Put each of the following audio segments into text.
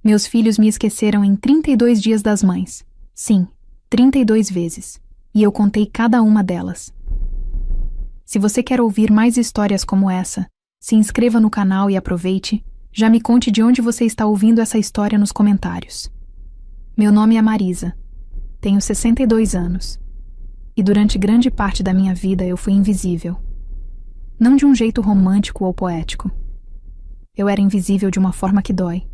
Meus filhos me esqueceram em 32 dias das mães. Sim, 32 vezes. E eu contei cada uma delas. Se você quer ouvir mais histórias como essa, se inscreva no canal e aproveite. Já me conte de onde você está ouvindo essa história nos comentários. Meu nome é Marisa. Tenho 62 anos. E durante grande parte da minha vida eu fui invisível. Não de um jeito romântico ou poético. Eu era invisível de uma forma que dói.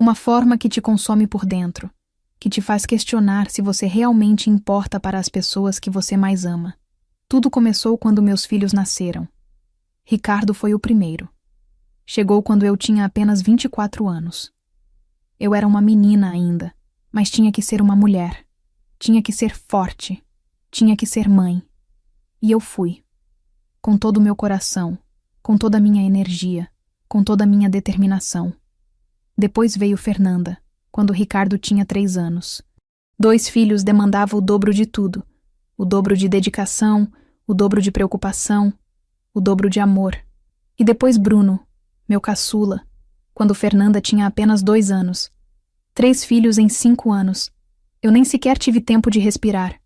Uma forma que te consome por dentro, que te faz questionar se você realmente importa para as pessoas que você mais ama. Tudo começou quando meus filhos nasceram. Ricardo foi o primeiro. Chegou quando eu tinha apenas 24 anos. Eu era uma menina ainda, mas tinha que ser uma mulher. Tinha que ser forte. Tinha que ser mãe. E eu fui. Com todo o meu coração, com toda a minha energia, com toda a minha determinação. Depois veio Fernanda, quando Ricardo tinha 3 anos. 2 filhos demandavam o dobro de tudo. O dobro de dedicação, o dobro de preocupação, o dobro de amor. E depois Bruno, meu caçula, quando Fernanda tinha apenas 2 anos. 3 filhos em 5 anos. Eu nem sequer tive tempo de respirar.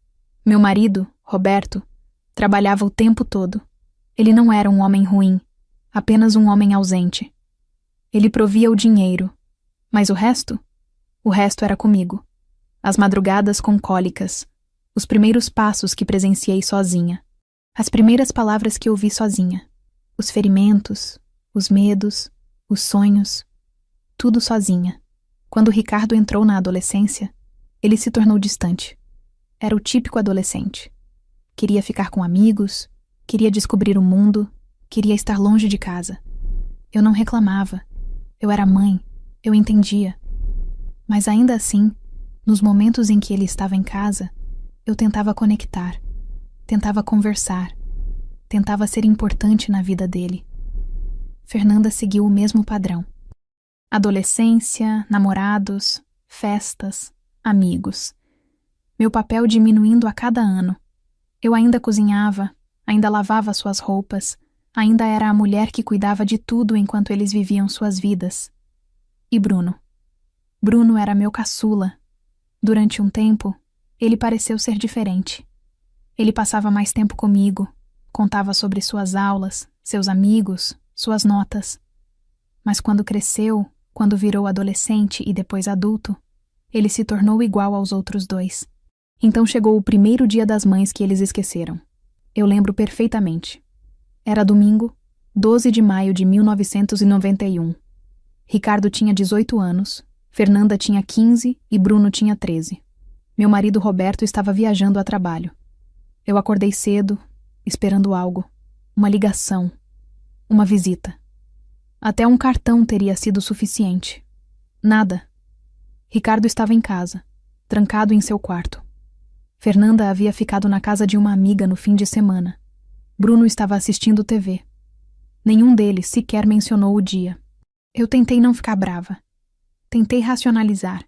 Meu marido, Roberto, trabalhava o tempo todo. Ele não era um homem ruim, apenas um homem ausente. Ele provia o dinheiro, mas o resto? O resto era comigo. As madrugadas com cólicas, os primeiros passos que presenciei sozinha, as primeiras palavras que ouvi sozinha, os ferimentos, os medos, os sonhos, tudo sozinha. Quando Ricardo entrou na adolescência, ele se tornou distante. Era o típico adolescente. Queria ficar com amigos, queria descobrir o mundo, queria estar longe de casa. Eu não reclamava. Eu era mãe, eu entendia. Mas ainda assim, nos momentos em que ele estava em casa, eu tentava conectar, tentava conversar, tentava ser importante na vida dele. Fernanda seguiu o mesmo padrão. Adolescência, namorados, festas, amigos. Meu papel diminuindo a cada ano. Eu ainda cozinhava, ainda lavava suas roupas, ainda era a mulher que cuidava de tudo enquanto eles viviam suas vidas. E Bruno? Bruno era meu caçula. Durante um tempo, ele pareceu ser diferente. Ele passava mais tempo comigo, contava sobre suas aulas, seus amigos, suas notas. Mas quando cresceu, quando virou adolescente e depois adulto, ele se tornou igual aos outros 2. Então chegou o primeiro dia das mães que eles esqueceram. Eu lembro perfeitamente. Era domingo, 12 de maio de 1991. Ricardo tinha 18 anos, Fernanda tinha 15 e Bruno tinha 13. Meu marido Roberto estava viajando a trabalho. Eu acordei cedo, esperando algo, uma ligação, uma visita. Até um cartão teria sido suficiente. Nada. Ricardo estava em casa, trancado em seu quarto. Fernanda havia ficado na casa de uma amiga no fim de semana. Bruno estava assistindo TV. Nenhum deles sequer mencionou o dia. Eu tentei não ficar brava. Tentei racionalizar.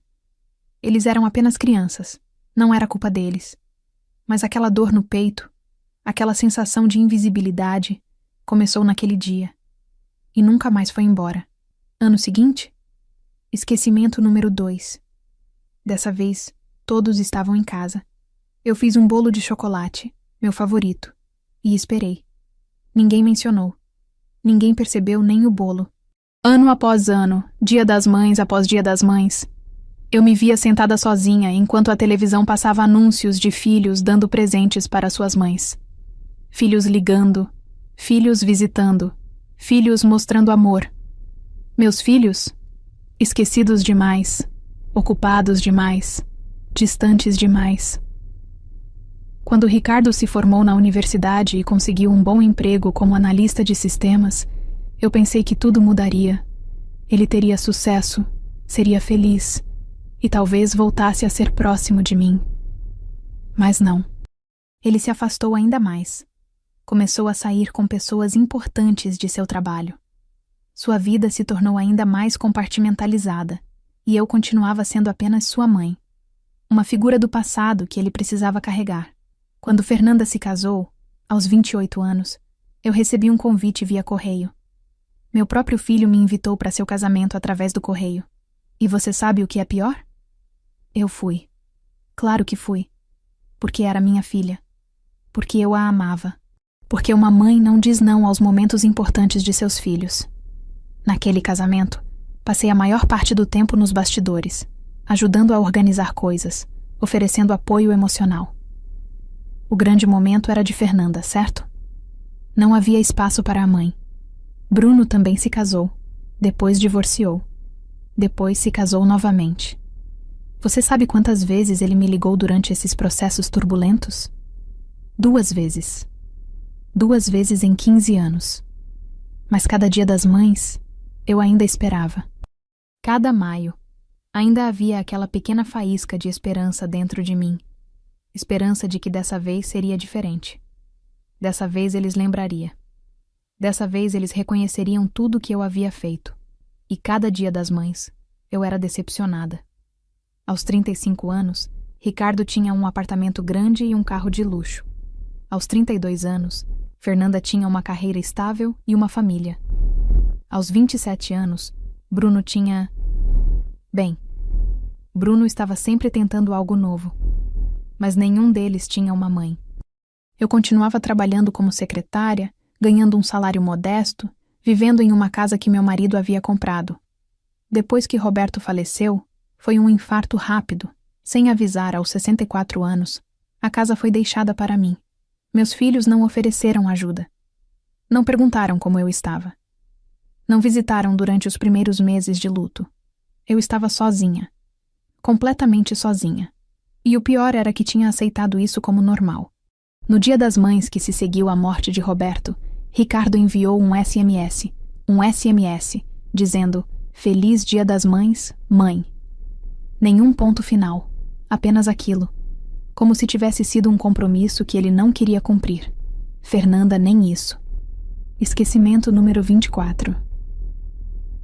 Eles eram apenas crianças. Não era culpa deles. Mas aquela dor no peito, aquela sensação de invisibilidade, começou naquele dia. E nunca mais foi embora. Ano seguinte? Esquecimento número 2. Dessa vez, todos estavam em casa. Eu fiz um bolo de chocolate, meu favorito, e esperei. Ninguém mencionou. Ninguém percebeu nem o bolo. Ano após ano, dia das mães após dia das mães, eu me via sentada sozinha enquanto a televisão passava anúncios de filhos dando presentes para suas mães. Filhos ligando, filhos visitando, filhos mostrando amor. Meus filhos? Esquecidos demais, ocupados demais, distantes demais. Quando Ricardo se formou na universidade e conseguiu um bom emprego como analista de sistemas, eu pensei que tudo mudaria. Ele teria sucesso, seria feliz e talvez voltasse a ser próximo de mim. Mas não. Ele se afastou ainda mais. Começou a sair com pessoas importantes de seu trabalho. Sua vida se tornou ainda mais compartimentalizada e eu continuava sendo apenas sua mãe. Uma figura do passado que ele precisava carregar. Quando Fernanda se casou, aos 28 anos, eu recebi um convite via correio. Meu próprio filho me invitou para seu casamento através do correio. E você sabe o que é pior? Eu fui. Claro que fui. Porque era minha filha. Porque eu a amava. Porque uma mãe não diz não aos momentos importantes de seus filhos. Naquele casamento, passei a maior parte do tempo nos bastidores, ajudando a organizar coisas, oferecendo apoio emocional. O grande momento era de Fernanda, certo? Não havia espaço para a mãe. Bruno também se casou, depois divorciou. Depois se casou novamente. Você sabe quantas vezes ele me ligou durante esses processos turbulentos? 2 vezes. 2 vezes em 15 anos. Mas cada Dia das Mães, eu ainda esperava. Cada maio, ainda havia aquela pequena faísca de esperança dentro de mim. Esperança de que dessa vez seria diferente. Dessa vez eles lembrariam. Dessa vez eles reconheceriam tudo o que eu havia feito. E cada Dia das Mães, eu era decepcionada. Aos 35 anos, Ricardo tinha um apartamento grande e um carro de luxo. Aos 32 anos, Fernanda tinha uma carreira estável e uma família. Aos 27 anos, Bruno tinha... Bem, Bruno estava sempre tentando algo novo. Mas nenhum deles tinha uma mãe. Eu continuava trabalhando como secretária, ganhando um salário modesto, vivendo em uma casa que meu marido havia comprado. Depois que Roberto faleceu, foi um infarto rápido, sem avisar aos 64 anos. A casa foi deixada para mim. Meus filhos não ofereceram ajuda. Não perguntaram como eu estava. Não visitaram durante os primeiros meses de luto. Eu estava sozinha. Completamente sozinha. E o pior era que tinha aceitado isso como normal. No Dia das Mães que se seguiu à morte de Roberto, Ricardo enviou um SMS, dizendo: Feliz Dia das Mães, mãe. Nenhum ponto final, apenas aquilo. Como se tivesse sido um compromisso que ele não queria cumprir. Fernanda nem isso. Esquecimento número 24.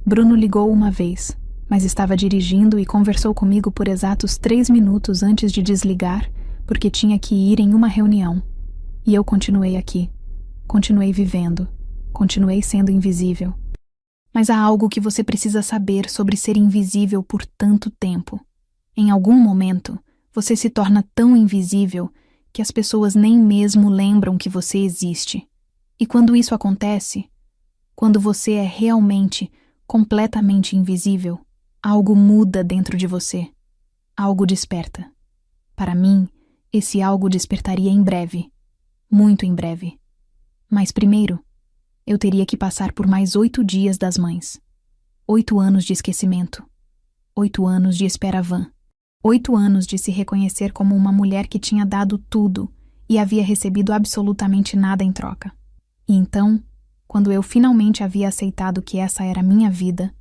Bruno ligou uma vez, mas estava dirigindo e conversou comigo por exatos 3 minutos antes de desligar, porque tinha que ir em uma reunião. E eu continuei aqui. Continuei vivendo. Continuei sendo invisível. Mas há algo que você precisa saber sobre ser invisível por tanto tempo. Em algum momento, você se torna tão invisível que as pessoas nem mesmo lembram que você existe. E quando isso acontece, quando você é realmente, completamente invisível, algo muda dentro de você. Algo desperta. Para mim, esse algo despertaria em breve. Muito em breve. Mas primeiro, eu teria que passar por mais 8 dias das mães. 8 anos de esquecimento. 8 anos de espera vã. 8 anos de se reconhecer como uma mulher que tinha dado tudo e havia recebido absolutamente nada em troca. E então, quando eu finalmente havia aceitado que essa era a minha vida,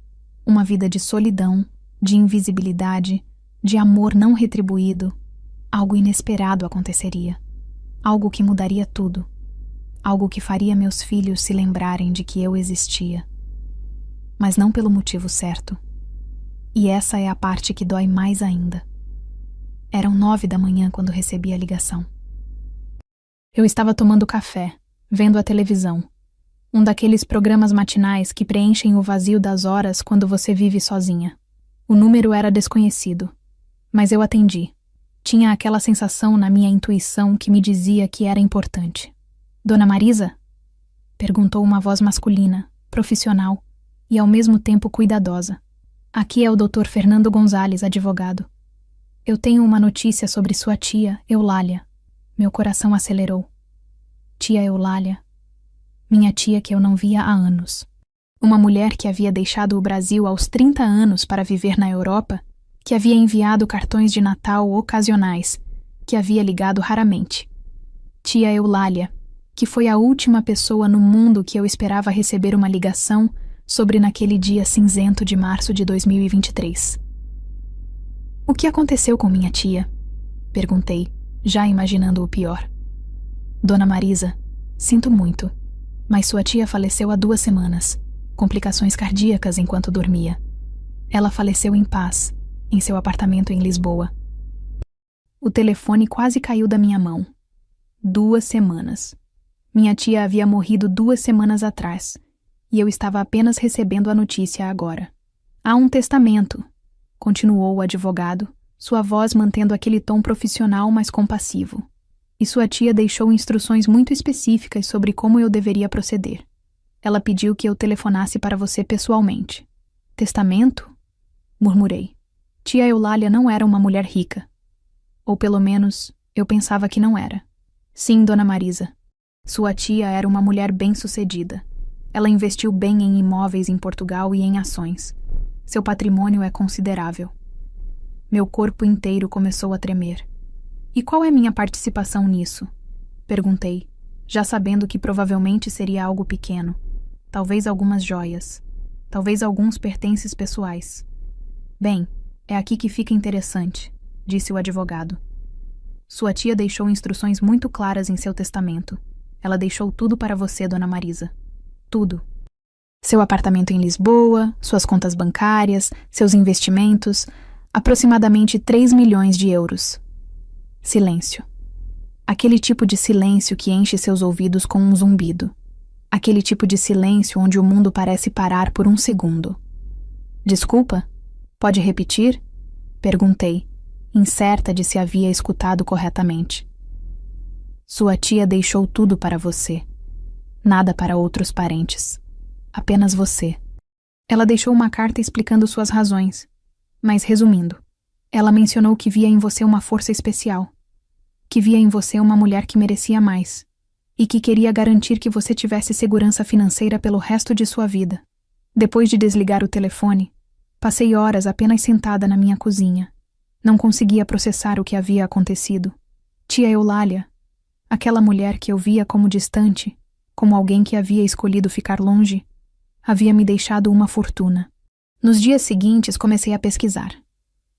uma vida de solidão, de invisibilidade, de amor não retribuído, algo inesperado aconteceria. Algo que mudaria tudo. Algo que faria meus filhos se lembrarem de que eu existia. Mas não pelo motivo certo. E essa é a parte que dói mais ainda. Eram 9 da manhã quando recebi a ligação. Eu estava tomando café, vendo a televisão. Um daqueles programas matinais que preenchem o vazio das horas quando você vive sozinha. O número era desconhecido, mas eu atendi. Tinha aquela sensação na minha intuição que me dizia que era importante. Dona Marisa? Perguntou uma voz masculina, profissional e ao mesmo tempo cuidadosa. Aqui é o Dr. Fernando Gonzalez, advogado. Eu tenho uma notícia sobre sua tia, Eulália. Meu coração acelerou. Tia Eulália. Minha tia que eu não via há anos. Uma mulher que havia deixado o Brasil aos 30 anos para viver na Europa, que havia enviado cartões de Natal ocasionais, que havia ligado raramente. Tia Eulália, que foi a última pessoa no mundo que eu esperava receber uma ligação sobre naquele dia cinzento de março de 2023. O que aconteceu com minha tia? Perguntei, já imaginando o pior. Dona Marisa, sinto muito, mas sua tia faleceu há 2 semanas, complicações cardíacas enquanto dormia. Ela faleceu em paz, em seu apartamento em Lisboa. O telefone quase caiu da minha mão. 2 semanas. Minha tia havia morrido 2 semanas atrás, e eu estava apenas recebendo a notícia agora. Há um testamento, continuou o advogado, sua voz mantendo aquele tom profissional mas compassivo. E sua tia deixou instruções muito específicas sobre como eu deveria proceder. Ela pediu que eu telefonasse para você pessoalmente. Testamento? Murmurei. Tia Eulália não era uma mulher rica. Ou pelo menos, eu pensava que não era. Sim, Dona Marisa. Sua tia era uma mulher bem-sucedida. Ela investiu bem em imóveis em Portugal e em ações. Seu patrimônio é considerável. Meu corpo inteiro começou a tremer. E qual é minha participação nisso? Perguntei, já sabendo que provavelmente seria algo pequeno. Talvez algumas joias. Talvez alguns pertences pessoais. Bem, é aqui que fica interessante, disse o advogado. Sua tia deixou instruções muito claras em seu testamento. Ela deixou tudo para você, Dona Marisa. Tudo. Seu apartamento em Lisboa, suas contas bancárias, seus investimentos, aproximadamente 3 milhões de euros. Silêncio. Aquele tipo de silêncio que enche seus ouvidos com um zumbido. Aquele tipo de silêncio onde o mundo parece parar por um segundo. Desculpa? Pode repetir? Perguntei, incerta de se havia escutado corretamente. Sua tia deixou tudo para você. Nada para outros parentes. Apenas você. Ela deixou uma carta explicando suas razões. Mas, resumindo, ela mencionou que via em você uma força especial. Que via em você uma mulher que merecia mais. E que queria garantir que você tivesse segurança financeira pelo resto de sua vida. Depois de desligar o telefone, passei horas apenas sentada na minha cozinha. Não conseguia processar o que havia acontecido. Tia Eulália, aquela mulher que eu via como distante, como alguém que havia escolhido ficar longe, havia me deixado uma fortuna. Nos dias seguintes comecei a pesquisar.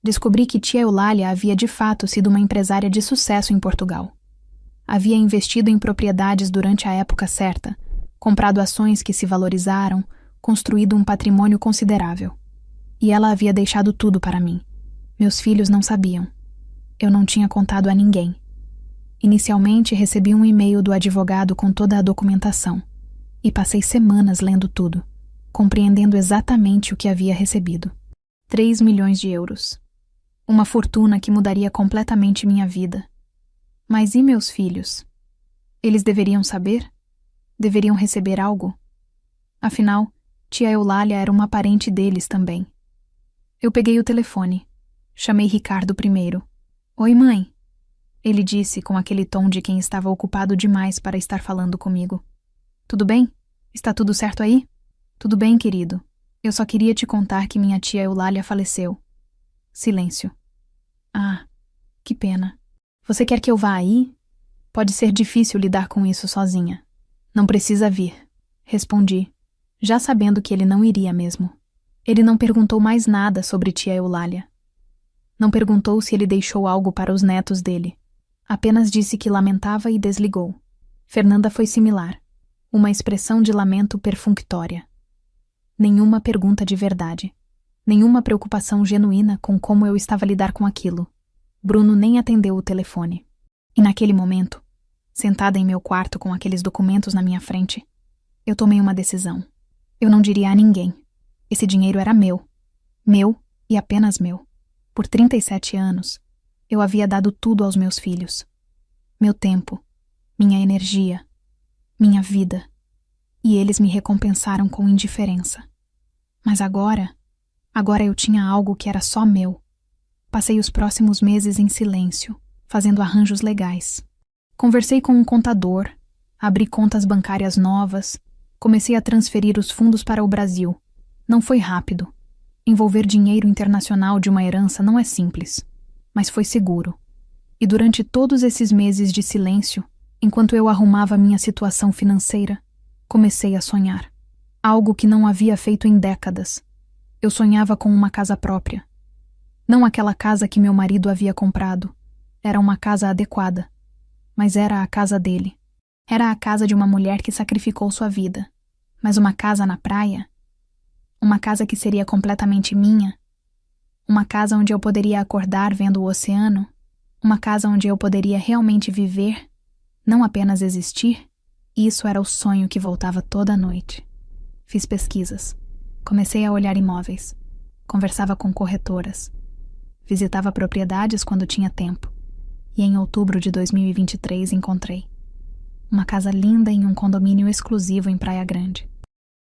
Descobri que tia Eulália havia de fato sido uma empresária de sucesso em Portugal. Havia investido em propriedades durante a época certa, comprado ações que se valorizaram, construído um patrimônio considerável. E ela havia deixado tudo para mim. Meus filhos não sabiam. Eu não tinha contado a ninguém. Inicialmente recebi um e-mail do advogado com toda a documentação. E passei semanas lendo tudo, compreendendo exatamente o que havia recebido. 3 milhões de euros. Uma fortuna que mudaria completamente minha vida. Mas e meus filhos? Eles deveriam saber? Deveriam receber algo? Afinal, tia Eulália era uma parente deles também. Eu peguei o telefone. Chamei Ricardo primeiro. Oi, mãe. Ele disse com aquele tom de quem estava ocupado demais para estar falando comigo. Tudo bem? Está tudo certo aí? Tudo bem, querido. Eu só queria te contar que minha tia Eulália faleceu. Silêncio. Ah, que pena. Você quer que eu vá aí? Pode ser difícil lidar com isso sozinha. Não precisa vir, respondi, já sabendo que ele não iria mesmo. Ele não perguntou mais nada sobre tia Eulália. Não perguntou se ele deixou algo para os netos dele. Apenas disse que lamentava e desligou. Fernanda foi similar. Uma expressão de lamento perfunctória. Nenhuma pergunta de verdade. Nenhuma preocupação genuína com como eu estava a lidar com aquilo. Bruno nem atendeu o telefone. E naquele momento, sentada em meu quarto com aqueles documentos na minha frente, eu tomei uma decisão. Eu não diria a ninguém. Esse dinheiro era meu. Meu e apenas meu. Por 37 anos, eu havia dado tudo aos meus filhos. Meu tempo, minha energia, minha vida. E eles me recompensaram com indiferença. Mas agora eu tinha algo que era só meu. Passei os próximos meses em silêncio, fazendo arranjos legais. Conversei com um contador, abri contas bancárias novas, comecei a transferir os fundos para o Brasil. Não foi rápido. Envolver dinheiro internacional de uma herança não é simples, mas foi seguro. E durante todos esses meses de silêncio, enquanto eu arrumava minha situação financeira, comecei a sonhar. Algo que não havia feito em décadas. Eu sonhava com uma casa própria. Não aquela casa que meu marido havia comprado. Era uma casa adequada. Mas era a casa dele. Era a casa de uma mulher que sacrificou sua vida. Mas uma casa na praia? Uma casa que seria completamente minha? Uma casa onde eu poderia acordar vendo o oceano? Uma casa onde eu poderia realmente viver? Não apenas existir? Isso era o sonho que voltava toda noite. Fiz pesquisas. Comecei a olhar imóveis. conversava com corretoras, visitava propriedades quando tinha tempo, e em outubro de 2023 encontrei uma casa linda em um condomínio exclusivo em Praia Grande.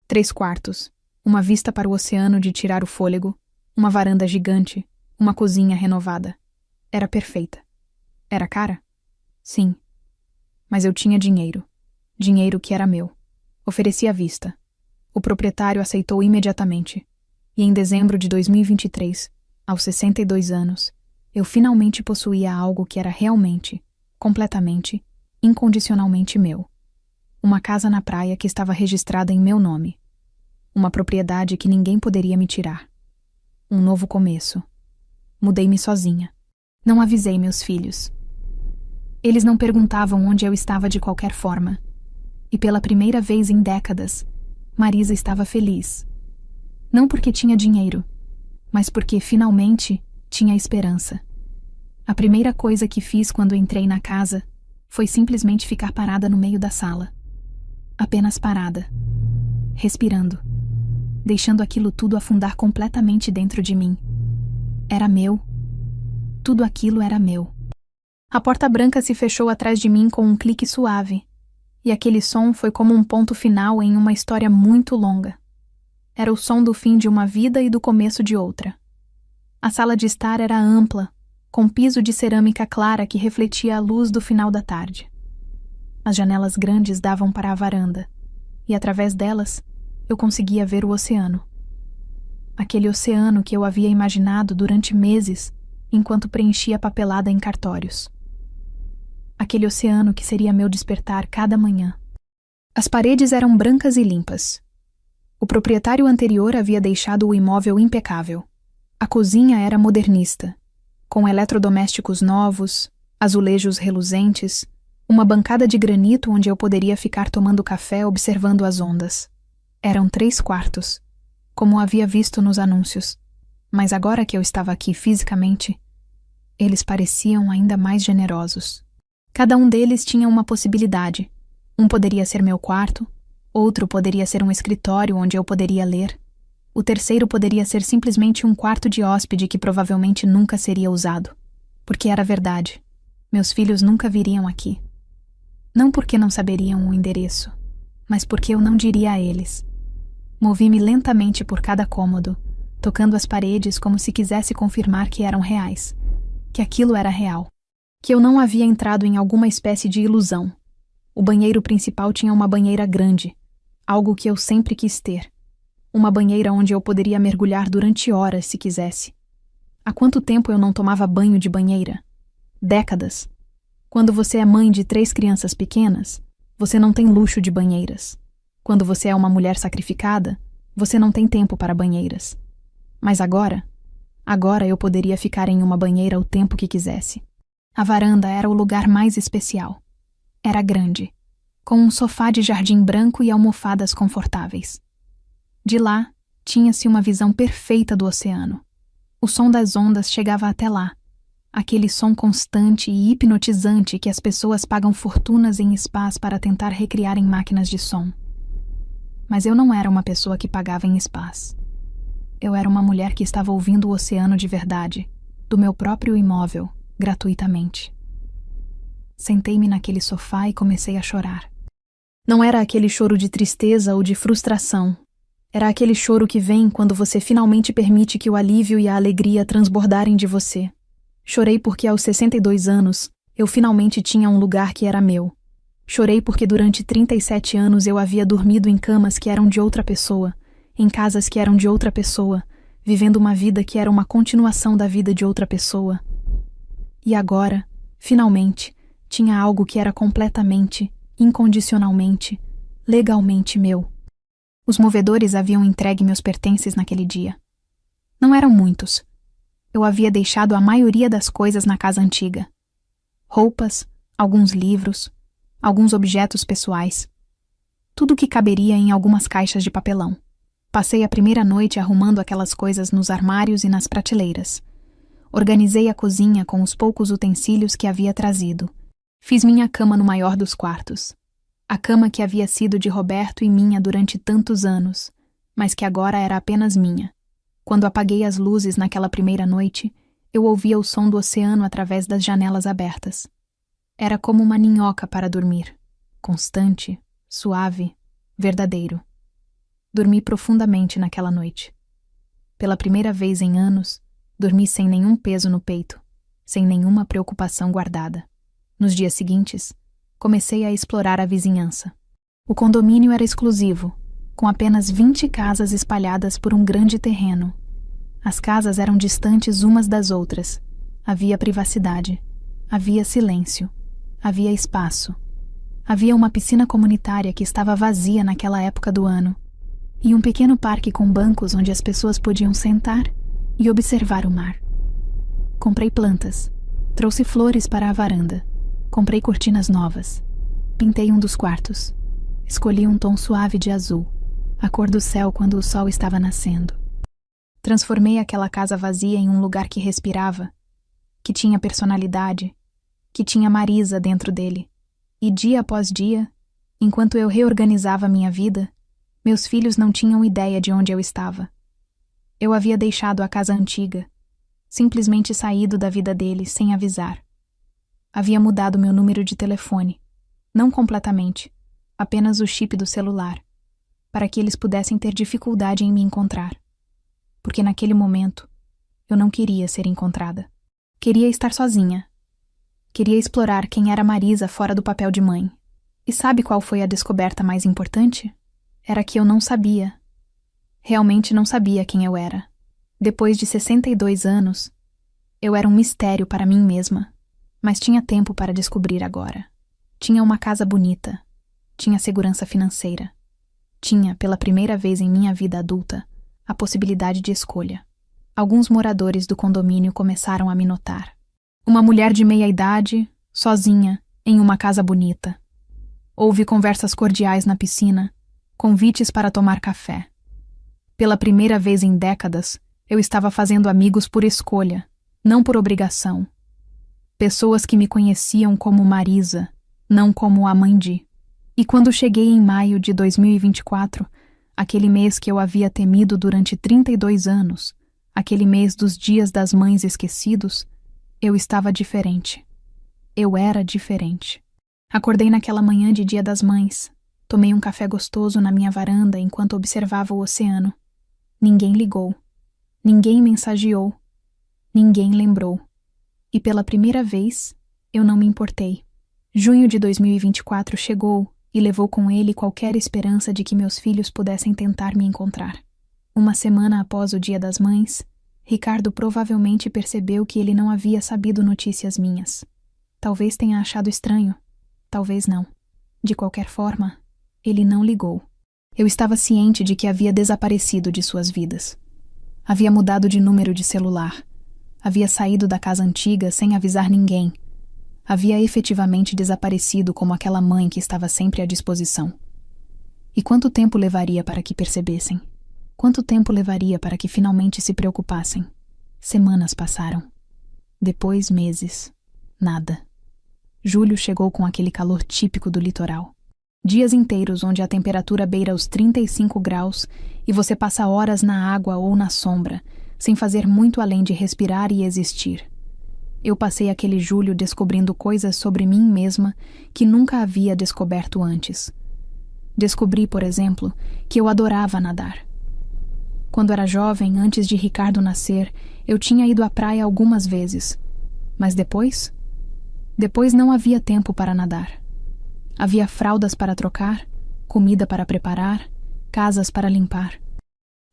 3 quartos, uma vista para o oceano de tirar o fôlego, uma varanda gigante, uma cozinha renovada. Era perfeita. Era cara? Sim. Mas eu tinha dinheiro. Dinheiro que era meu. Ofereci à vista. O proprietário aceitou imediatamente. E em dezembro de 2023, aos 62 anos, eu finalmente possuía algo que era realmente, completamente, incondicionalmente meu. Uma casa na praia que estava registrada em meu nome. Uma propriedade que ninguém poderia me tirar. Um novo começo. Mudei-me sozinha. Não avisei meus filhos. Eles não perguntavam onde eu estava de qualquer forma. E pela primeira vez em décadas, Marisa estava feliz. Não porque tinha dinheiro, mas porque, finalmente, tinha esperança. A primeira coisa que fiz quando entrei na casa foi simplesmente ficar parada no meio da sala. Apenas parada. Respirando. Deixando aquilo tudo afundar completamente dentro de mim. Era meu. Tudo aquilo era meu. A porta branca se fechou atrás de mim com um clique suave, e aquele som foi como um ponto final em uma história muito longa. Era o som do fim de uma vida e do começo de outra. A sala de estar era ampla, com piso de cerâmica clara que refletia a luz do final da tarde. As janelas grandes davam para a varanda, e através delas eu conseguia ver o oceano. Aquele oceano que eu havia imaginado durante meses enquanto preenchia a papelada em cartórios. Aquele oceano que seria meu despertar cada manhã. As paredes eram brancas e limpas. O proprietário anterior havia deixado o imóvel impecável. A cozinha era modernista, com eletrodomésticos novos, azulejos reluzentes, uma bancada de granito onde eu poderia ficar tomando café observando as ondas. Eram 3 quartos, como havia visto nos anúncios, mas agora que eu estava aqui fisicamente, eles pareciam ainda mais generosos. Cada um deles tinha uma possibilidade. Um poderia ser meu quarto, outro poderia ser um escritório onde eu poderia ler, o terceiro poderia ser simplesmente um quarto de hóspede que provavelmente nunca seria usado. Porque era verdade. Meus filhos nunca viriam aqui. Não porque não saberiam o endereço, mas porque eu não diria a eles. Movi-me lentamente por cada cômodo, tocando as paredes como se quisesse confirmar que eram reais, que aquilo era real, que eu não havia entrado em alguma espécie de ilusão. O banheiro principal tinha uma banheira grande, algo que eu sempre quis ter. Uma banheira onde eu poderia mergulhar durante horas se quisesse. Há quanto tempo eu não tomava banho de banheira? Décadas. Quando você é mãe de 3 crianças pequenas, você não tem luxo de banheiras. Quando você é uma mulher sacrificada, você não tem tempo para banheiras. Mas agora eu poderia ficar em uma banheira o tempo que quisesse. A varanda era o lugar mais especial. Era grande, com um sofá de jardim branco e almofadas confortáveis. De lá, tinha-se uma visão perfeita do oceano. O som das ondas chegava até lá, aquele som constante e hipnotizante que as pessoas pagam fortunas em spas para tentar recriar em máquinas de som. Mas eu não era uma pessoa que pagava em spas. Eu era uma mulher que estava ouvindo o oceano de verdade, do meu próprio imóvel, gratuitamente. Sentei-me naquele sofá e comecei a chorar. Não era aquele choro de tristeza ou de frustração. Era aquele choro que vem quando você finalmente permite que o alívio e a alegria transbordarem de você. Chorei porque aos 62 anos, eu finalmente tinha um lugar que era meu. Chorei porque durante 37 anos eu havia dormido em camas que eram de outra pessoa, em casas que eram de outra pessoa, vivendo uma vida que era uma continuação da vida de outra pessoa. E agora, finalmente, tinha algo que era completamente, incondicionalmente, legalmente meu. Os movedores haviam entregue meus pertences naquele dia. Não eram muitos. Eu havia deixado a maioria das coisas na casa antiga. Roupas, alguns livros, alguns objetos pessoais. Tudo que caberia em algumas caixas de papelão. Passei a primeira noite arrumando aquelas coisas nos armários e nas prateleiras. Organizei a cozinha com os poucos utensílios que havia trazido. Fiz minha cama no maior dos quartos. A cama que havia sido de Roberto e minha durante tantos anos, mas que agora era apenas minha. Quando apaguei as luzes naquela primeira noite, eu ouvia o som do oceano através das janelas abertas. Era como uma ninhoca para dormir, constante, suave, verdadeiro. Dormi profundamente naquela noite. Pela primeira vez em anos, dormi sem nenhum peso no peito, sem nenhuma preocupação guardada. Nos dias seguintes, comecei a explorar a vizinhança. O condomínio era exclusivo, com apenas 20 casas espalhadas por um grande terreno. As casas eram distantes umas das outras. Havia privacidade. Havia silêncio. Havia espaço. Havia uma piscina comunitária que estava vazia naquela época do ano, e um pequeno parque com bancos onde as pessoas podiam sentar e observar o mar. Comprei plantas. Trouxe flores para a varanda. Comprei cortinas novas. Pintei um dos quartos. Escolhi um tom suave de azul, a cor do céu quando o sol estava nascendo. Transformei aquela casa vazia em um lugar que respirava, que tinha personalidade, que tinha Marisa dentro dele. E dia após dia, enquanto eu reorganizava minha vida, meus filhos não tinham ideia de onde eu estava. Eu havia deixado a casa antiga, simplesmente saído da vida deles sem avisar. Havia mudado meu número de telefone, não completamente, apenas o chip do celular, para que eles pudessem ter dificuldade em me encontrar. Porque naquele momento, eu não queria ser encontrada. Queria estar sozinha. Queria explorar quem era Marisa fora do papel de mãe. E sabe qual foi a descoberta mais importante? Era que eu não sabia. Realmente não sabia quem eu era. Depois de 62 anos, eu era um mistério para mim mesma, mas tinha tempo para descobrir agora. Tinha uma casa bonita. Tinha segurança financeira. Tinha, pela primeira vez em minha vida adulta, a possibilidade de escolha. Alguns moradores do condomínio começaram a me notar. Uma mulher de meia idade, sozinha, em uma casa bonita. Houve conversas cordiais na piscina, convites para tomar café. Pela primeira vez em décadas, eu estava fazendo amigos por escolha, não por obrigação. Pessoas que me conheciam como Marisa, não como a mãe de. E quando cheguei em maio de 2024, aquele mês que eu havia temido durante 32 anos, aquele mês dos dias das mães esquecidos, eu estava diferente. Eu era diferente. Acordei naquela manhã de Dia das Mães. Tomei um café gostoso na minha varanda enquanto observava o oceano. Ninguém ligou. Ninguém mensageou. Ninguém lembrou. E pela primeira vez, eu não me importei. Junho de 2024 chegou e levou com ele qualquer esperança de que meus filhos pudessem tentar me encontrar. Uma semana após o Dia das Mães, Ricardo provavelmente percebeu que ele não havia sabido notícias minhas. Talvez tenha achado estranho. Talvez não. De qualquer forma, ele não ligou. Eu estava ciente de que havia desaparecido de suas vidas. Havia mudado de número de celular. Havia saído da casa antiga sem avisar ninguém. Havia efetivamente desaparecido como aquela mãe que estava sempre à disposição. E quanto tempo levaria para que percebessem? Quanto tempo levaria para que finalmente se preocupassem? Semanas passaram. Depois meses. Nada. Julho chegou com aquele calor típico do litoral. Dias inteiros onde a temperatura beira os 35 graus e você passa horas na água ou na sombra, sem fazer muito além de respirar e existir. Eu passei aquele julho descobrindo coisas sobre mim mesma que nunca havia descoberto antes. Descobri, por exemplo, que eu adorava nadar. Quando era jovem, antes de Ricardo nascer, eu tinha ido à praia algumas vezes. Mas depois? Depois não havia tempo para nadar. Havia fraldas para trocar, comida para preparar, casas para limpar.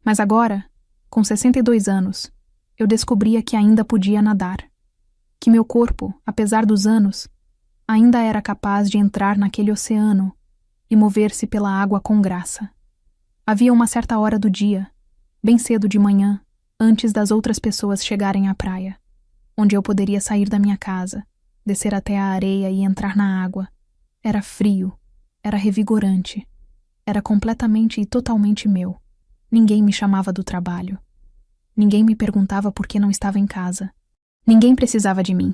Mas agora, com 62 anos, eu descobria que ainda podia nadar. Que meu corpo, apesar dos anos, ainda era capaz de entrar naquele oceano e mover-se pela água com graça. Havia uma certa hora do dia, bem cedo de manhã, antes das outras pessoas chegarem à praia, onde eu poderia sair da minha casa, descer até a areia e entrar na água. Era frio, era revigorante, era completamente e totalmente meu. Ninguém me chamava do trabalho. Ninguém me perguntava por que não estava em casa. Ninguém precisava de mim.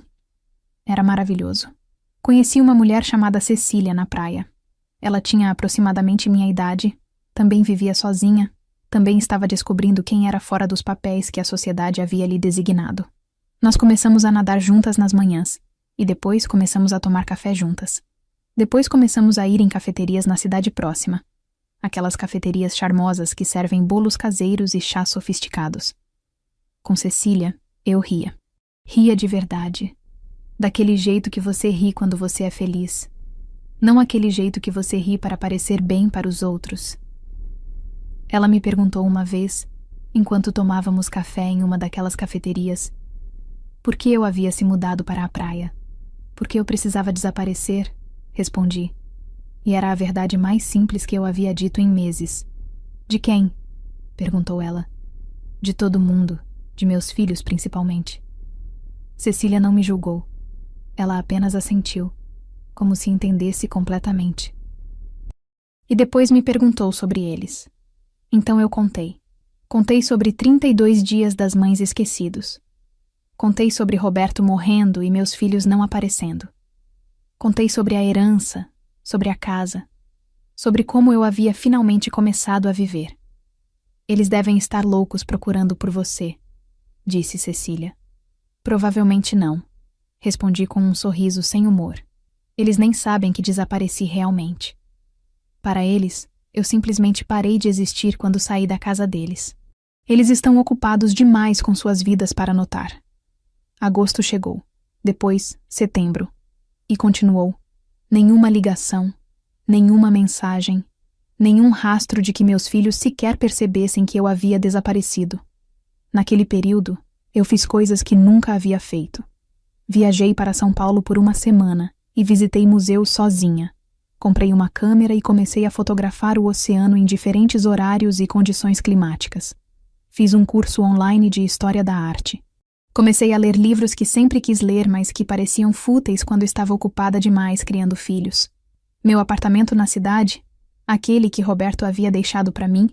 Era maravilhoso. Conheci uma mulher chamada Cecília na praia. Ela tinha aproximadamente minha idade, também vivia sozinha, também estava descobrindo quem era fora dos papéis que a sociedade havia lhe designado. Nós começamos a nadar juntas nas manhãs, e depois começamos a tomar café juntas. Depois começamos a ir em cafeterias na cidade próxima. Aquelas cafeterias charmosas que servem bolos caseiros e chás sofisticados. Com Cecília, eu ria. Ria de verdade. Daquele jeito que você ri quando você é feliz. Não aquele jeito que você ri para parecer bem para os outros. Ela me perguntou uma vez, enquanto tomávamos café em uma daquelas cafeterias, por que eu havia se mudado para a praia. Por que eu precisava desaparecer? Respondi. E era a verdade mais simples que eu havia dito em meses. De quem? Perguntou ela. De todo mundo, de meus filhos principalmente. Cecília não me julgou. Ela apenas assentiu, como se entendesse completamente. E depois me perguntou sobre eles. Então eu contei. Contei sobre 32 dias das mães esquecidos. Contei sobre Roberto morrendo e meus filhos não aparecendo. Contei sobre a herança, sobre a casa, sobre como eu havia finalmente começado a viver. Eles devem estar loucos procurando por você, disse Cecília. Provavelmente não, respondi com um sorriso sem humor. Eles nem sabem que desapareci realmente. Para eles, eu simplesmente parei de existir quando saí da casa deles. Eles estão ocupados demais com suas vidas para notar. Agosto chegou, depois setembro, e continuou. Nenhuma ligação, nenhuma mensagem, nenhum rastro de que meus filhos sequer percebessem que eu havia desaparecido. Naquele período, eu fiz coisas que nunca havia feito. Viajei para São Paulo por uma semana e visitei museus sozinha. Comprei uma câmera e comecei a fotografar o oceano em diferentes horários e condições climáticas. Fiz um curso online de História da Arte. Comecei a ler livros que sempre quis ler, mas que pareciam fúteis quando estava ocupada demais criando filhos. Meu apartamento na cidade, aquele que Roberto havia deixado para mim,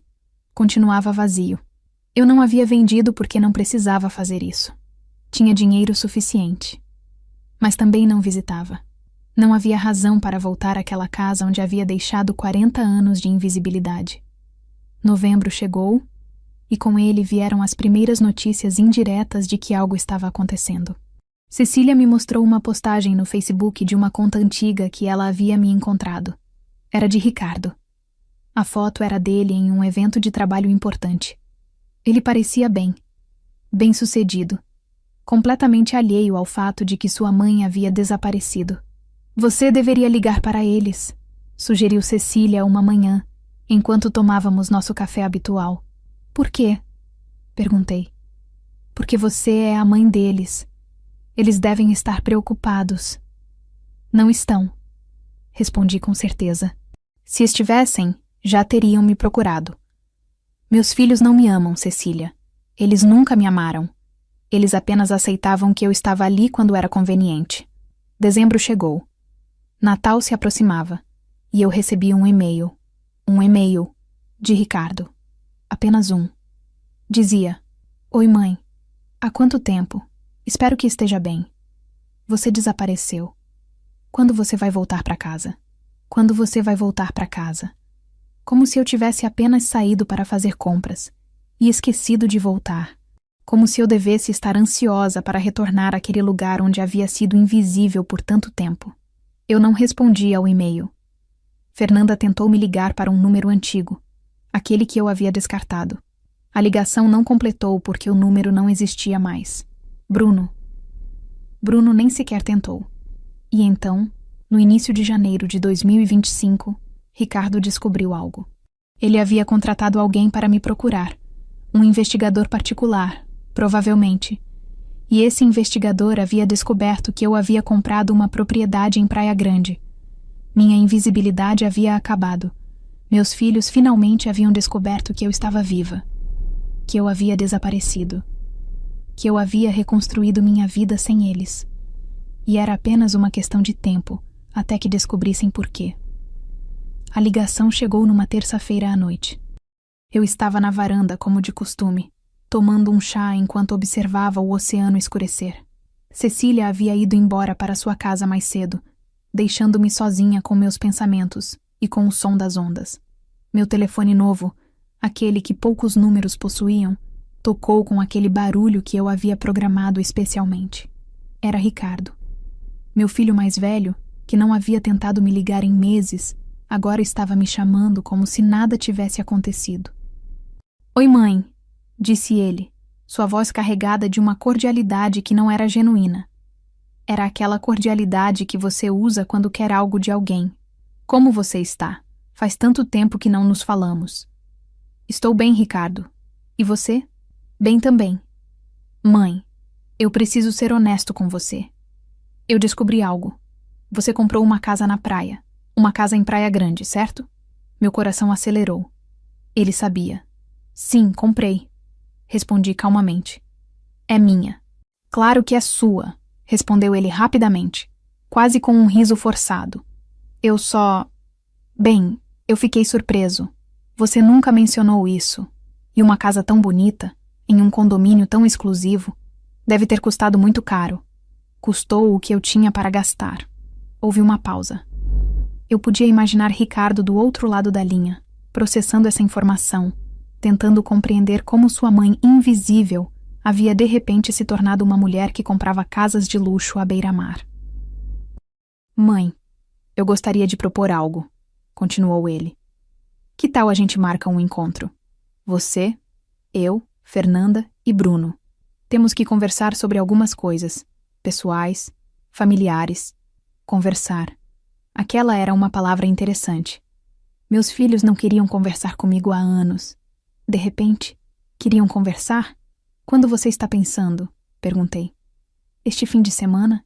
continuava vazio. Eu não havia vendido porque não precisava fazer isso. Tinha dinheiro suficiente. Mas também não visitava. Não havia razão para voltar àquela casa onde havia deixado 40 anos de invisibilidade. Novembro chegou, e com ele vieram as primeiras notícias indiretas de que algo estava acontecendo. Cecília me mostrou uma postagem no Facebook de uma conta antiga que ela havia me encontrado. Era de Ricardo. A foto era dele em um evento de trabalho importante. Ele parecia bem-sucedido, completamente alheio ao fato de que sua mãe havia desaparecido. Você deveria ligar para eles, sugeriu Cecília uma manhã, enquanto tomávamos nosso café habitual. Por quê? Perguntei. Porque você é a mãe deles. Eles devem estar preocupados. Não estão, respondi com certeza. Se estivessem, já teriam me procurado. Meus filhos não me amam, Cecília. Eles nunca me amaram. Eles apenas aceitavam que eu estava ali quando era conveniente. Dezembro chegou. Natal se aproximava, e eu recebi um e-mail. Um e-mail de Ricardo. Apenas um. Dizia: Oi, mãe. Há quanto tempo? Espero que esteja bem. Você desapareceu. Quando você vai voltar para casa? Quando você vai voltar para casa? Como se eu tivesse apenas saído para fazer compras e esquecido de voltar. Como se eu devesse estar ansiosa para retornar àquele lugar onde havia sido invisível por tanto tempo. Eu não respondi ao e-mail. Fernanda tentou me ligar para um número antigo, aquele que eu havia descartado. A ligação não completou porque o número não existia mais. Bruno nem sequer tentou. E então, no início de janeiro de 2025, Ricardo descobriu algo. Ele havia contratado alguém para me procurar, um investigador particular, provavelmente. E esse investigador havia descoberto que eu havia comprado uma propriedade em Praia Grande. Minha invisibilidade havia acabado. Meus filhos finalmente haviam descoberto que eu estava viva, que eu havia desaparecido, que eu havia reconstruído minha vida sem eles. E era apenas uma questão de tempo, até que descobrissem por quê. A ligação chegou numa terça-feira à noite. Eu estava na varanda, como de costume, tomando um chá enquanto observava o oceano escurecer. Cecília havia ido embora para sua casa mais cedo, deixando-me sozinha com meus pensamentos e com o som das ondas. Meu telefone novo, aquele que poucos números possuíam, tocou com aquele barulho que eu havia programado especialmente. Era Ricardo. Meu filho mais velho, que não havia tentado me ligar em meses, agora estava me chamando como se nada tivesse acontecido. Oi, mãe, disse ele, sua voz carregada de uma cordialidade que não era genuína. Era aquela cordialidade que você usa quando quer algo de alguém. Como você está? Faz tanto tempo que não nos falamos. Estou bem, Ricardo. E você? Bem também. Mãe, eu preciso ser honesto com você. Eu descobri algo. Você comprou uma casa na praia. Uma casa em Praia Grande, certo? Meu coração acelerou. Ele sabia. Sim, comprei. Respondi calmamente. É minha. Claro que é sua, respondeu ele rapidamente, quase com um riso forçado. Eu só... Bem, eu fiquei surpreso. Você nunca mencionou isso. E uma casa tão bonita, em um condomínio tão exclusivo, deve ter custado muito caro. Custou o que eu tinha para gastar. Houve uma pausa. Eu podia imaginar Ricardo do outro lado da linha, processando essa informação, tentando compreender como sua mãe invisível havia de repente se tornado uma mulher que comprava casas de luxo à beira-mar. Mãe, eu gostaria de propor algo, continuou ele. Que tal a gente marca um encontro? Você, eu, Fernanda e Bruno. Temos que conversar sobre algumas coisas, pessoais, familiares. Conversar. Aquela era uma palavra interessante. Meus filhos não queriam conversar comigo há anos. De repente, queriam conversar? Quando você está pensando? Perguntei. Este fim de semana?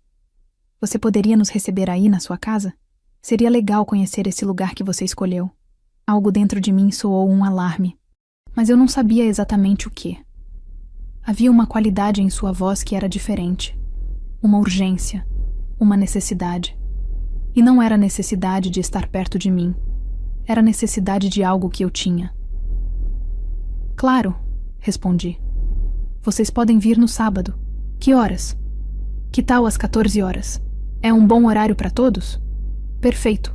Você poderia nos receber aí na sua casa? Seria legal conhecer esse lugar que você escolheu. Algo dentro de mim soou um alarme, mas eu não sabia exatamente o que. Havia uma qualidade em sua voz que era diferente. Uma urgência, uma necessidade. E não era necessidade de estar perto de mim. Era necessidade de algo que eu tinha. Claro, respondi. Vocês podem vir no sábado. Que horas? Que tal às 14 horas? É um bom horário para todos? Perfeito.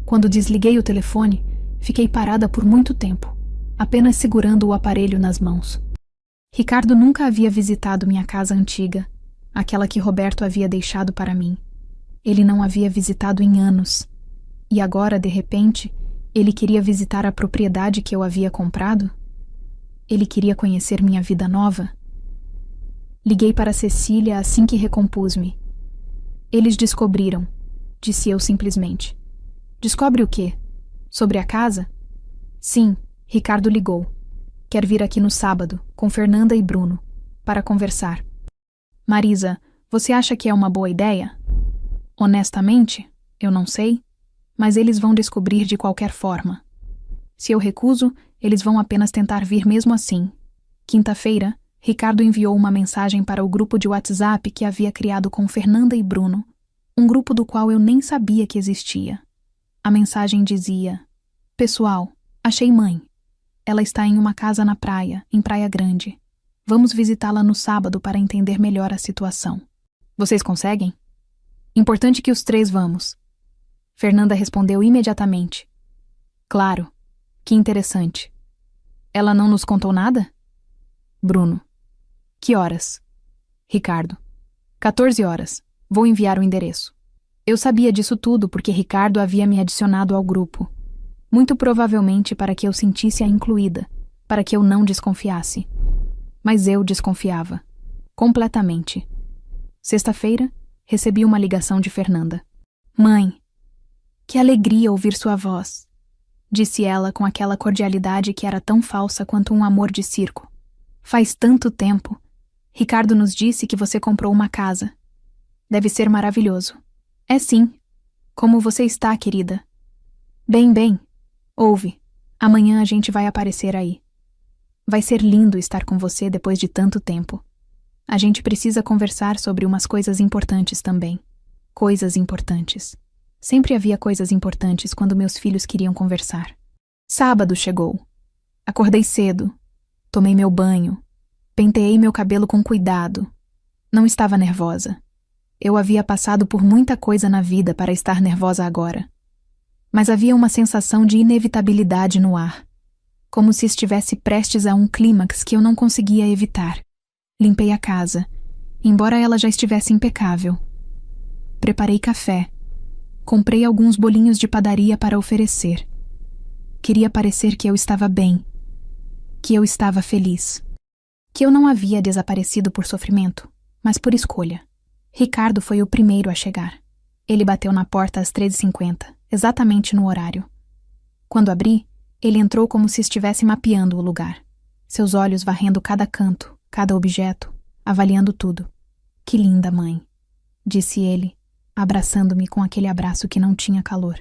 Quando desliguei o telefone, fiquei parada por muito tempo, apenas segurando o aparelho nas mãos. Ricardo nunca havia visitado minha casa antiga, aquela que Roberto havia deixado para mim. Ele não havia visitado em anos. E agora, de repente, ele queria visitar a propriedade que eu havia comprado? Ele queria conhecer minha vida nova? Liguei para Cecília assim que recompus-me. Eles descobriram, disse eu simplesmente. Descobre o quê? Sobre a casa? Sim, Ricardo ligou. Quer vir aqui no sábado, com Fernanda e Bruno, para conversar. Marisa, você acha que é uma boa ideia? Honestamente, eu não sei, mas eles vão descobrir de qualquer forma. Se eu recuso, eles vão apenas tentar vir mesmo assim. Quinta-feira, Ricardo enviou uma mensagem para o grupo de WhatsApp que havia criado com Fernanda e Bruno, um grupo do qual eu nem sabia que existia. A mensagem dizia: Pessoal, achei mãe. Ela está em uma casa na praia, em Praia Grande. Vamos visitá-la no sábado para entender melhor a situação. Vocês conseguem? Importante que os 3 vamos. Fernanda respondeu imediatamente. Claro. Que interessante. Ela não nos contou nada? Bruno. Que horas? Ricardo. 14 horas. Vou enviar o endereço. Eu sabia disso tudo porque Ricardo havia me adicionado ao grupo. Muito provavelmente para que eu sentisse a incluída, para que eu não desconfiasse. Mas eu desconfiava. Completamente. Sexta-feira, recebi uma ligação de Fernanda. Mãe, que alegria ouvir sua voz, disse ela com aquela cordialidade que era tão falsa quanto um amor de circo. Faz tanto tempo. Ricardo nos disse que você comprou uma casa. Deve ser maravilhoso. É sim. Como você está, querida? Bem. Ouve, amanhã a gente vai aparecer aí. Vai ser lindo estar com você depois de tanto tempo. A gente precisa conversar sobre umas coisas importantes também. Coisas importantes. Sempre havia coisas importantes quando meus filhos queriam conversar. Sábado chegou. Acordei cedo. Tomei meu banho. Penteei meu cabelo com cuidado. Não estava nervosa. Eu havia passado por muita coisa na vida para estar nervosa agora. Mas havia uma sensação de inevitabilidade no ar. como se estivesse prestes a um clímax que eu não conseguia evitar. Limpei a casa, embora ela já estivesse impecável. Preparei café. Comprei alguns bolinhos de padaria para oferecer. Queria parecer que eu estava bem, que eu estava feliz, que eu não havia desaparecido por sofrimento, mas por escolha. Ricardo foi o primeiro a chegar. Ele bateu na porta às 13h50, exatamente no horário. Quando abri, ele entrou como se estivesse mapeando o lugar, seus olhos varrendo cada canto, cada objeto, avaliando tudo. Que linda mãe, disse ele, abraçando-me com aquele abraço que não tinha calor.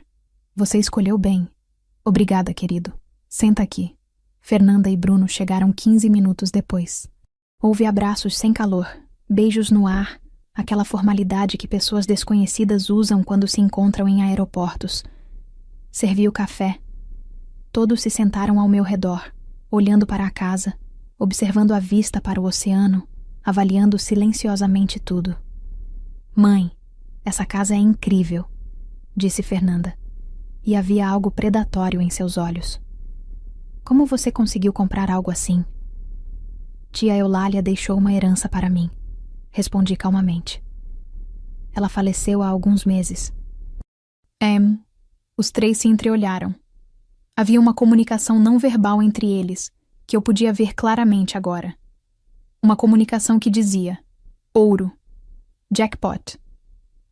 Você escolheu bem. Obrigada, querido. Senta aqui. Fernanda e Bruno chegaram 15 minutos depois. Houve abraços sem calor, beijos no ar, aquela formalidade que pessoas desconhecidas usam quando se encontram em aeroportos. Servi o café. Todos se sentaram ao meu redor, olhando para a casa, observando a vista para o oceano, avaliando silenciosamente tudo. Mãe, essa casa é incrível, disse Fernanda, e havia algo predatório em seus olhos. Como você conseguiu comprar algo assim? Tia Eulália deixou uma herança para mim, respondi calmamente. Ela faleceu há alguns meses. Os três se entreolharam. Havia uma comunicação não verbal entre eles, que eu podia ver claramente agora. Uma comunicação que dizia: ouro, jackpot.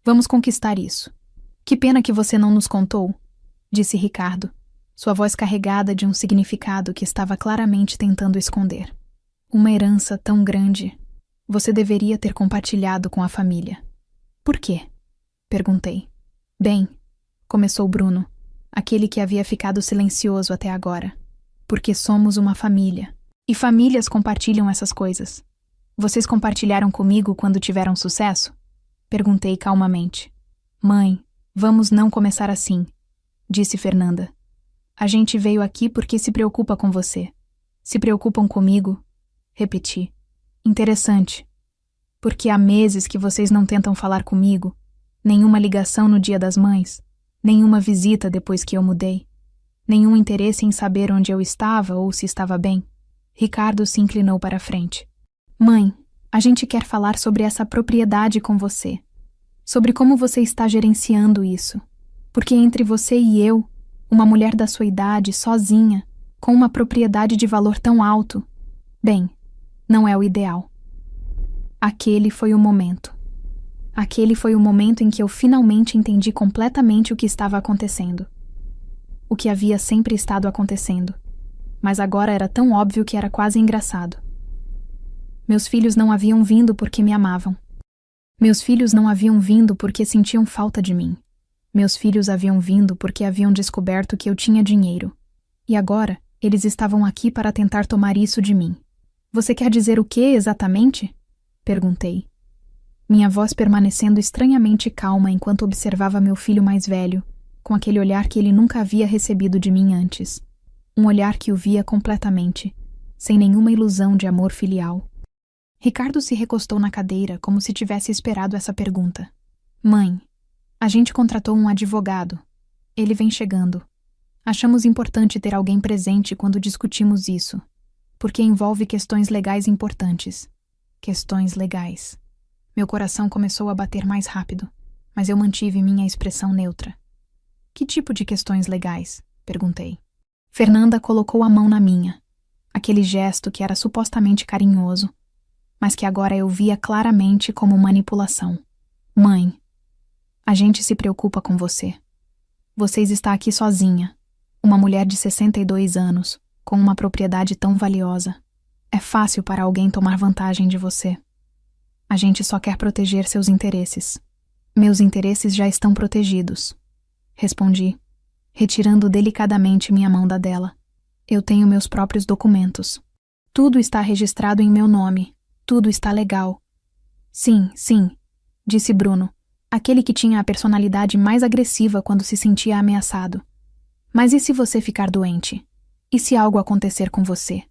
Vamos conquistar isso. Que pena que você não nos contou, disse Ricardo, sua voz carregada de um significado que estava claramente tentando esconder. Uma herança tão grande. Você deveria ter compartilhado com a família. Por quê? Perguntei. Bem, começou Bruno, aquele que havia ficado silencioso até agora. Porque somos uma família. E famílias compartilham essas coisas. Vocês compartilharam comigo quando tiveram sucesso? Perguntei calmamente. Mãe, vamos não começar assim, disse Fernanda. A gente veio aqui porque se preocupa com você. Se preocupam comigo? Repeti. Interessante. Porque há meses que vocês não tentam falar comigo. Nenhuma ligação no Dia das Mães. Nenhuma visita depois que eu mudei. Nenhum interesse em saber onde eu estava ou se estava bem. Ricardo se inclinou para a frente. Mãe, a gente quer falar sobre essa propriedade com você. Sobre como você está gerenciando isso. Porque entre você e eu, uma mulher da sua idade, sozinha, com uma propriedade de valor tão alto, bem, não é o ideal. Aquele foi o momento. Aquele foi o momento em que eu finalmente entendi completamente o que estava acontecendo. O que havia sempre estado acontecendo. Mas agora era tão óbvio que era quase engraçado. Meus filhos não haviam vindo porque me amavam. Meus filhos não haviam vindo porque sentiam falta de mim. Meus filhos haviam vindo porque haviam descoberto que eu tinha dinheiro. E agora, eles estavam aqui para tentar tomar isso de mim. Você quer dizer o que exatamente? Perguntei. Minha voz permanecendo estranhamente calma enquanto observava meu filho mais velho, com aquele olhar que ele nunca havia recebido de mim antes. Um olhar que o via completamente, sem nenhuma ilusão de amor filial. Ricardo se recostou na cadeira como se tivesse esperado essa pergunta. Mãe, a gente contratou um advogado. Ele vem chegando. Achamos importante ter alguém presente quando discutimos isso, porque envolve questões legais importantes. Questões legais. Meu coração começou a bater mais rápido, mas eu mantive minha expressão neutra. Que tipo de questões legais? Perguntei. Fernanda colocou a mão na minha. Aquele gesto que era supostamente carinhoso, mas que agora eu via claramente como manipulação. Mãe, a gente se preocupa com você. Você está aqui sozinha, uma mulher de 62 anos, com uma propriedade tão valiosa. É fácil para alguém tomar vantagem de você. A gente só quer proteger seus interesses. Meus interesses já estão protegidos, respondi, retirando delicadamente minha mão da dela. Eu tenho meus próprios documentos. Tudo está registrado em meu nome. Tudo está legal. Sim, disse Bruno, aquele que tinha a personalidade mais agressiva quando se sentia ameaçado. Mas e se você ficar doente? E se algo acontecer com você?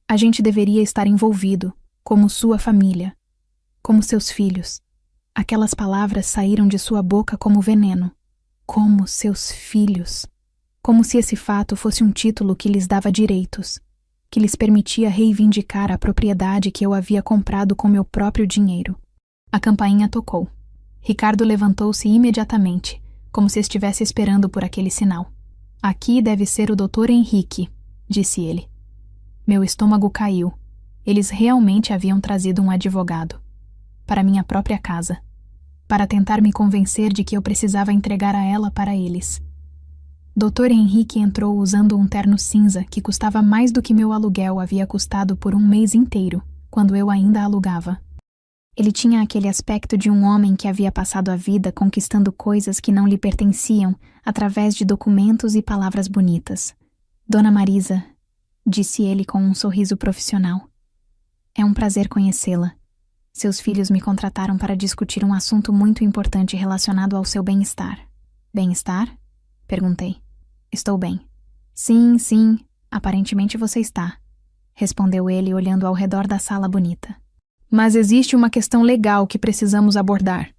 A gente deveria estar envolvido, como sua família, como seus filhos. Aquelas palavras saíram de sua boca como veneno. Como seus filhos. como se esse fato fosse um título que lhes dava direitos, que lhes permitia reivindicar a propriedade que eu havia comprado com meu próprio dinheiro. A campainha tocou. Ricardo levantou-se imediatamente, como se estivesse esperando por aquele sinal. Aqui deve ser o Dr. Henrique, disse ele. Meu estômago caiu. Eles realmente haviam trazido um advogado. Para minha própria casa. Para tentar me convencer de que eu precisava entregar a ela para eles. Dr. Henrique entrou usando um terno cinza que custava mais do que meu aluguel havia custado por um mês inteiro, quando eu ainda alugava. Ele tinha aquele aspecto de um homem que havia passado a vida conquistando coisas que não lhe pertenciam através de documentos e palavras bonitas. Dona Marisa, disse ele com um sorriso profissional. É um prazer conhecê-la. Seus filhos me contrataram para discutir um assunto muito importante relacionado ao seu bem-estar. Bem-estar? Perguntei. Estou bem. Sim, sim, aparentemente você está, respondeu ele olhando ao redor da sala bonita. Mas existe uma questão legal que precisamos abordar.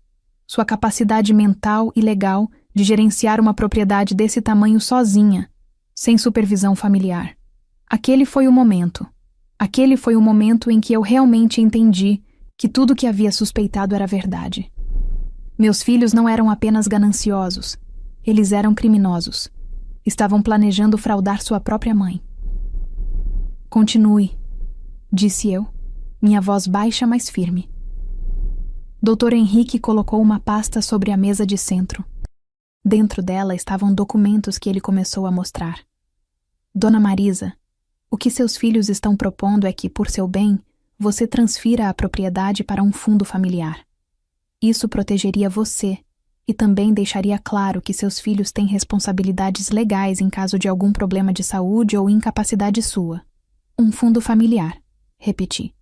Sua capacidade mental e legal de gerenciar uma propriedade desse tamanho sozinha, sem supervisão familiar. Aquele foi o momento. Aquele foi o momento em que eu realmente entendi que tudo que havia suspeitado era verdade. Meus filhos não eram apenas gananciosos. Eles eram criminosos. Estavam planejando fraudar sua própria mãe. Continue, disse eu, minha voz baixa, mas firme. Dr. Henrique colocou uma pasta sobre a mesa de centro. Dentro dela estavam documentos que ele começou a mostrar. Dona Marisa, o que seus filhos estão propondo é que, por seu bem, você transfira a propriedade para um fundo familiar. Isso protegeria você e também deixaria claro que seus filhos têm responsabilidades legais em caso de algum problema de saúde ou incapacidade sua. Um fundo familiar, repeti.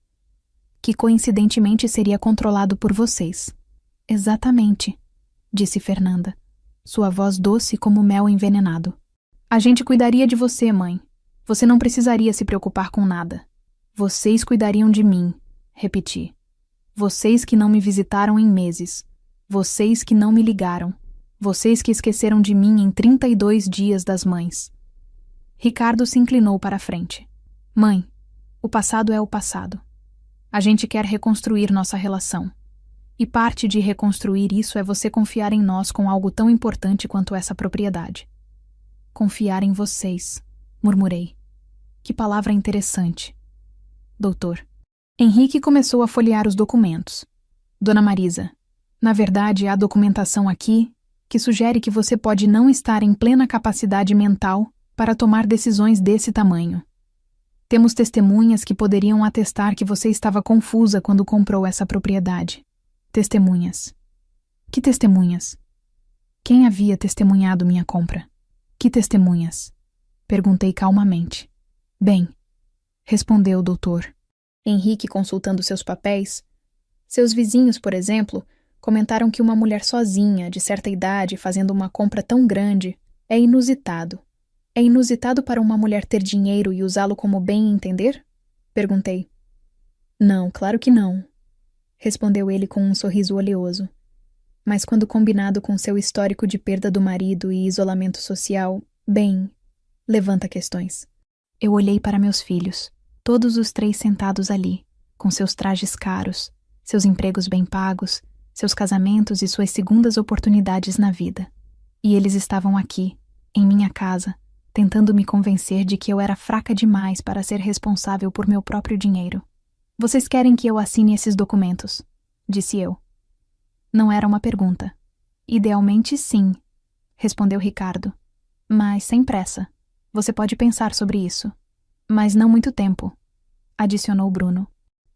Que coincidentemente seria controlado por vocês. Exatamente, disse Fernanda, sua voz doce como mel envenenado. A gente cuidaria de você, mãe. Você não precisaria se preocupar com nada. Vocês cuidariam de mim, repeti. Vocês que não me visitaram em meses. Vocês que não me ligaram. Vocês que esqueceram de mim em 32 dias das mães. Ricardo se inclinou para a frente. Mãe, o passado é o passado. A gente quer reconstruir nossa relação. E parte de reconstruir isso é você confiar em nós com algo tão importante quanto essa propriedade. Confiar em vocês, murmurei. Que palavra interessante. Doutor. Henrique começou a folhear os documentos. Dona Marisa, na verdade há documentação aqui que sugere que você pode não estar em plena capacidade mental para tomar decisões desse tamanho. Temos testemunhas que poderiam atestar que você estava confusa quando comprou essa propriedade. Testemunhas. Que testemunhas? Quem havia testemunhado minha compra? Que testemunhas? Perguntei calmamente. Bem, respondeu o doutor. Henrique consultando seus papéis. Seus vizinhos, por exemplo, comentaram que uma mulher sozinha, de certa idade, fazendo uma compra tão grande, é inusitado. É inusitado para uma mulher ter dinheiro e usá-lo como bem entender? Perguntei. Não, claro que não, respondeu ele com um sorriso oleoso. Mas quando combinado com seu histórico de perda do marido e isolamento social, bem, levanta questões. Eu olhei para meus filhos, todos os 3 sentados ali, com seus trajes caros, seus empregos bem pagos, seus casamentos e suas segundas oportunidades na vida. E eles estavam aqui, em minha casa, tentando me convencer de que eu era fraca demais para ser responsável por meu próprio dinheiro. Vocês querem que eu assine esses documentos? Disse eu. Não era uma pergunta. Idealmente, sim, respondeu Ricardo. Mas sem pressa. Você pode pensar sobre isso. Mas não muito tempo, adicionou Bruno.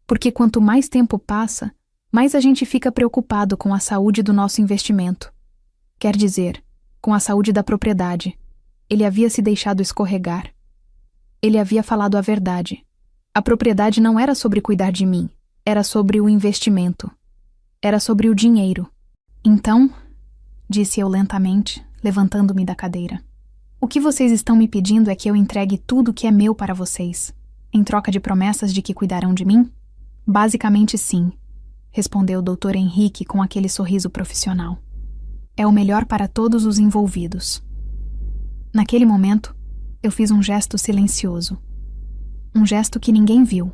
Porque quanto mais tempo passa, mais a gente fica preocupado com a saúde do nosso investimento. Quer dizer, com a saúde da propriedade. Ele havia se deixado escorregar. Ele havia falado a verdade. A propriedade não era sobre cuidar de mim, era sobre o investimento. Era sobre o dinheiro. Então, disse eu lentamente, levantando-me da cadeira, o que vocês estão me pedindo é que eu entregue tudo que é meu para vocês, em troca de promessas de que cuidarão de mim? Basicamente sim, respondeu o Dr. Henrique com aquele sorriso profissional. É o melhor para todos os envolvidos. Naquele momento, eu fiz um gesto silencioso. Um gesto que ninguém viu.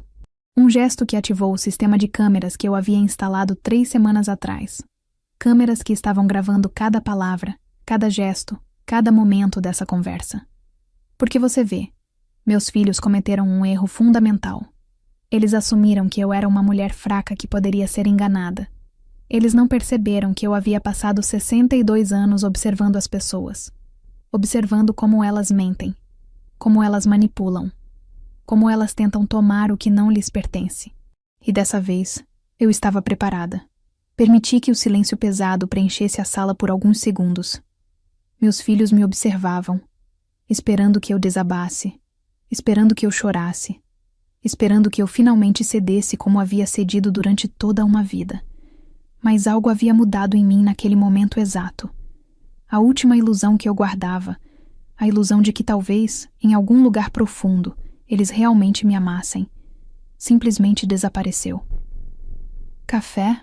Um gesto que ativou o sistema de câmeras que eu havia instalado 3 semanas atrás. Câmeras que estavam gravando cada palavra, cada gesto, cada momento dessa conversa. Porque você vê, meus filhos cometeram um erro fundamental. Eles assumiram que eu era uma mulher fraca que poderia ser enganada. Eles não perceberam que eu havia passado 62 anos observando as pessoas. Observando como elas mentem, como elas manipulam, como elas tentam tomar o que não lhes pertence. E dessa vez, eu estava preparada. Permiti que o silêncio pesado preenchesse a sala por alguns segundos. Meus filhos me observavam, esperando que eu desabasse, esperando que eu chorasse, esperando que eu finalmente cedesse como havia cedido durante toda uma vida. Mas algo havia mudado em mim naquele momento exato. A última ilusão que eu guardava, a ilusão de que talvez, em algum lugar profundo, eles realmente me amassem, simplesmente desapareceu. Café?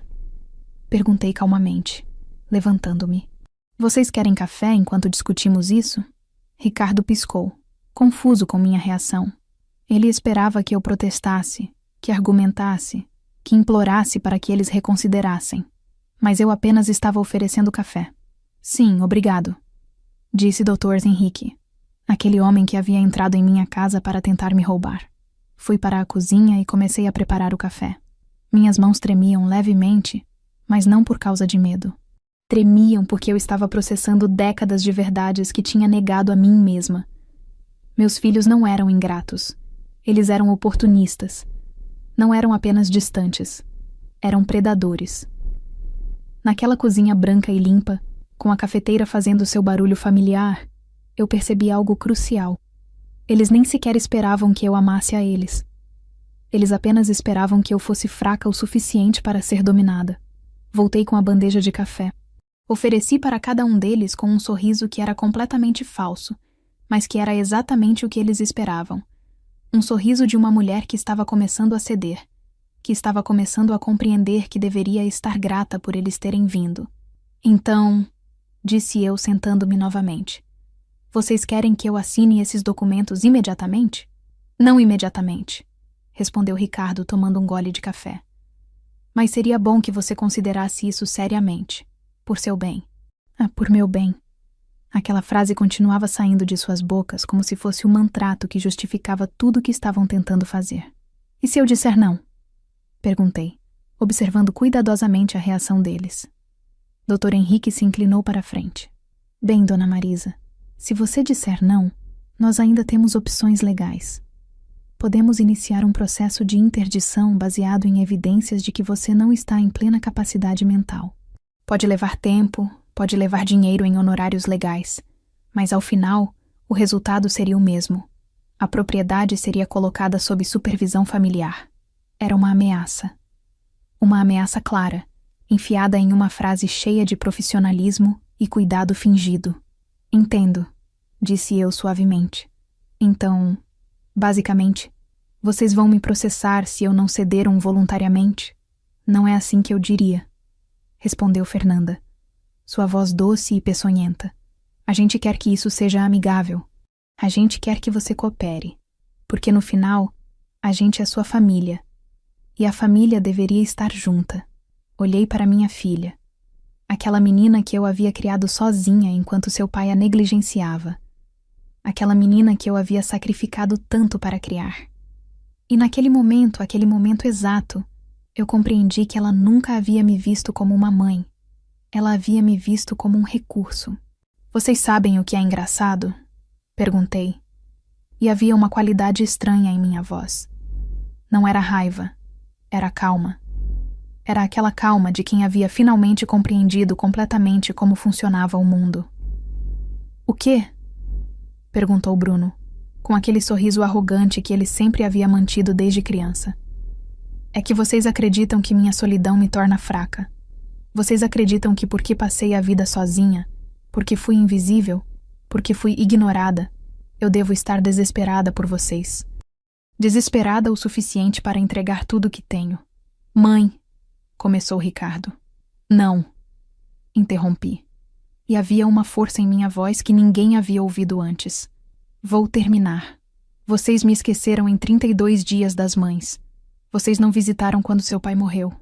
Perguntei calmamente, levantando-me. Vocês querem café enquanto discutimos isso? Ricardo piscou, confuso com minha reação. Ele esperava que eu protestasse, que argumentasse, que implorasse para que eles reconsiderassem. Mas eu apenas estava oferecendo café. Sim, obrigado, disse Dr. Henrique, aquele homem que havia entrado em minha casa para tentar me roubar. Fui para a cozinha e comecei a preparar o café. Minhas mãos tremiam levemente, mas não por causa de medo. Tremiam porque eu estava processando décadas de verdades que tinha negado a mim mesma. Meus filhos não eram ingratos. Eles eram oportunistas. Não eram apenas distantes. Eram predadores. Naquela cozinha branca e limpa, com a cafeteira fazendo seu barulho familiar, eu percebi algo crucial. Eles nem sequer esperavam que eu amasse a eles. Eles apenas esperavam que eu fosse fraca o suficiente para ser dominada. Voltei com a bandeja de café. Ofereci para cada um deles com um sorriso que era completamente falso, mas que era exatamente o que eles esperavam. Um sorriso de uma mulher que estava começando a ceder, que estava começando a compreender que deveria estar grata por eles terem vindo. Então, disse eu sentando-me novamente, vocês querem que eu assine esses documentos imediatamente? Não imediatamente, respondeu Ricardo tomando um gole de café. Mas seria bom que você considerasse isso seriamente, por seu bem. Por meu bem. Aquela frase continuava saindo de suas bocas como se fosse um mantrato que justificava tudo o que estavam tentando fazer. E se eu disser não? Perguntei, observando cuidadosamente a reação deles. Dr. Henrique se inclinou para a frente. Bem, Dona Marisa, se você disser não, nós ainda temos opções legais. Podemos iniciar um processo de interdição baseado em evidências de que você não está em plena capacidade mental. Pode levar tempo, pode levar dinheiro em honorários legais, mas ao final, o resultado seria o mesmo. A propriedade seria colocada sob supervisão familiar. Era uma ameaça. Uma ameaça clara, enfiada em uma frase cheia de profissionalismo e cuidado fingido. Entendo, disse eu suavemente. Então, basicamente, vocês vão me processar se eu não ceder voluntariamente? Não é assim que eu diria, respondeu Fernanda, sua voz doce e peçonhenta. A gente quer que isso seja amigável. A gente quer que você coopere, porque no final, a gente é sua família. E a família deveria estar junta. Olhei para minha filha, aquela menina que eu havia criado sozinha enquanto seu pai a negligenciava. Aquela menina que eu havia sacrificado tanto para criar. E naquele momento, aquele momento exato, eu compreendi que ela nunca havia me visto como uma mãe. Ela havia me visto como um recurso. Vocês sabem o que é engraçado? Perguntei. E havia uma qualidade estranha em minha voz. Não era raiva, era calma. Era aquela calma de quem havia finalmente compreendido completamente como funcionava o mundo. O quê? Perguntou Bruno, com aquele sorriso arrogante que ele sempre havia mantido desde criança. É que vocês acreditam que minha solidão me torna fraca. Vocês acreditam que porque passei a vida sozinha, porque fui invisível, porque fui ignorada, eu devo estar desesperada por vocês. Desesperada o suficiente para entregar tudo o que tenho. Mãe, começou Ricardo. Não, interrompi. e havia uma força em minha voz que ninguém havia ouvido antes. Vou terminar. Vocês me esqueceram em 32 dias das mães. Vocês não visitaram quando seu pai morreu.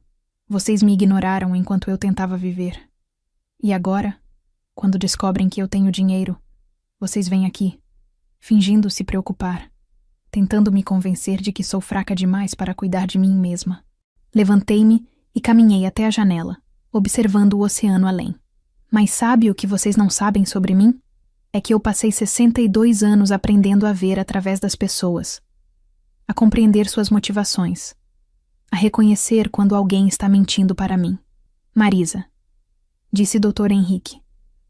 Vocês me ignoraram enquanto eu tentava viver. E agora, quando descobrem que eu tenho dinheiro, vocês vêm aqui, fingindo se preocupar, tentando me convencer de que sou fraca demais para cuidar de mim mesma. Levantei-me e caminhei até a janela, observando o oceano além. Mas sabe o que vocês não sabem sobre mim? É que eu passei 62 anos aprendendo a ver através das pessoas, a compreender suas motivações, a reconhecer quando alguém está mentindo para mim. Marisa, disse Dr. Henrique,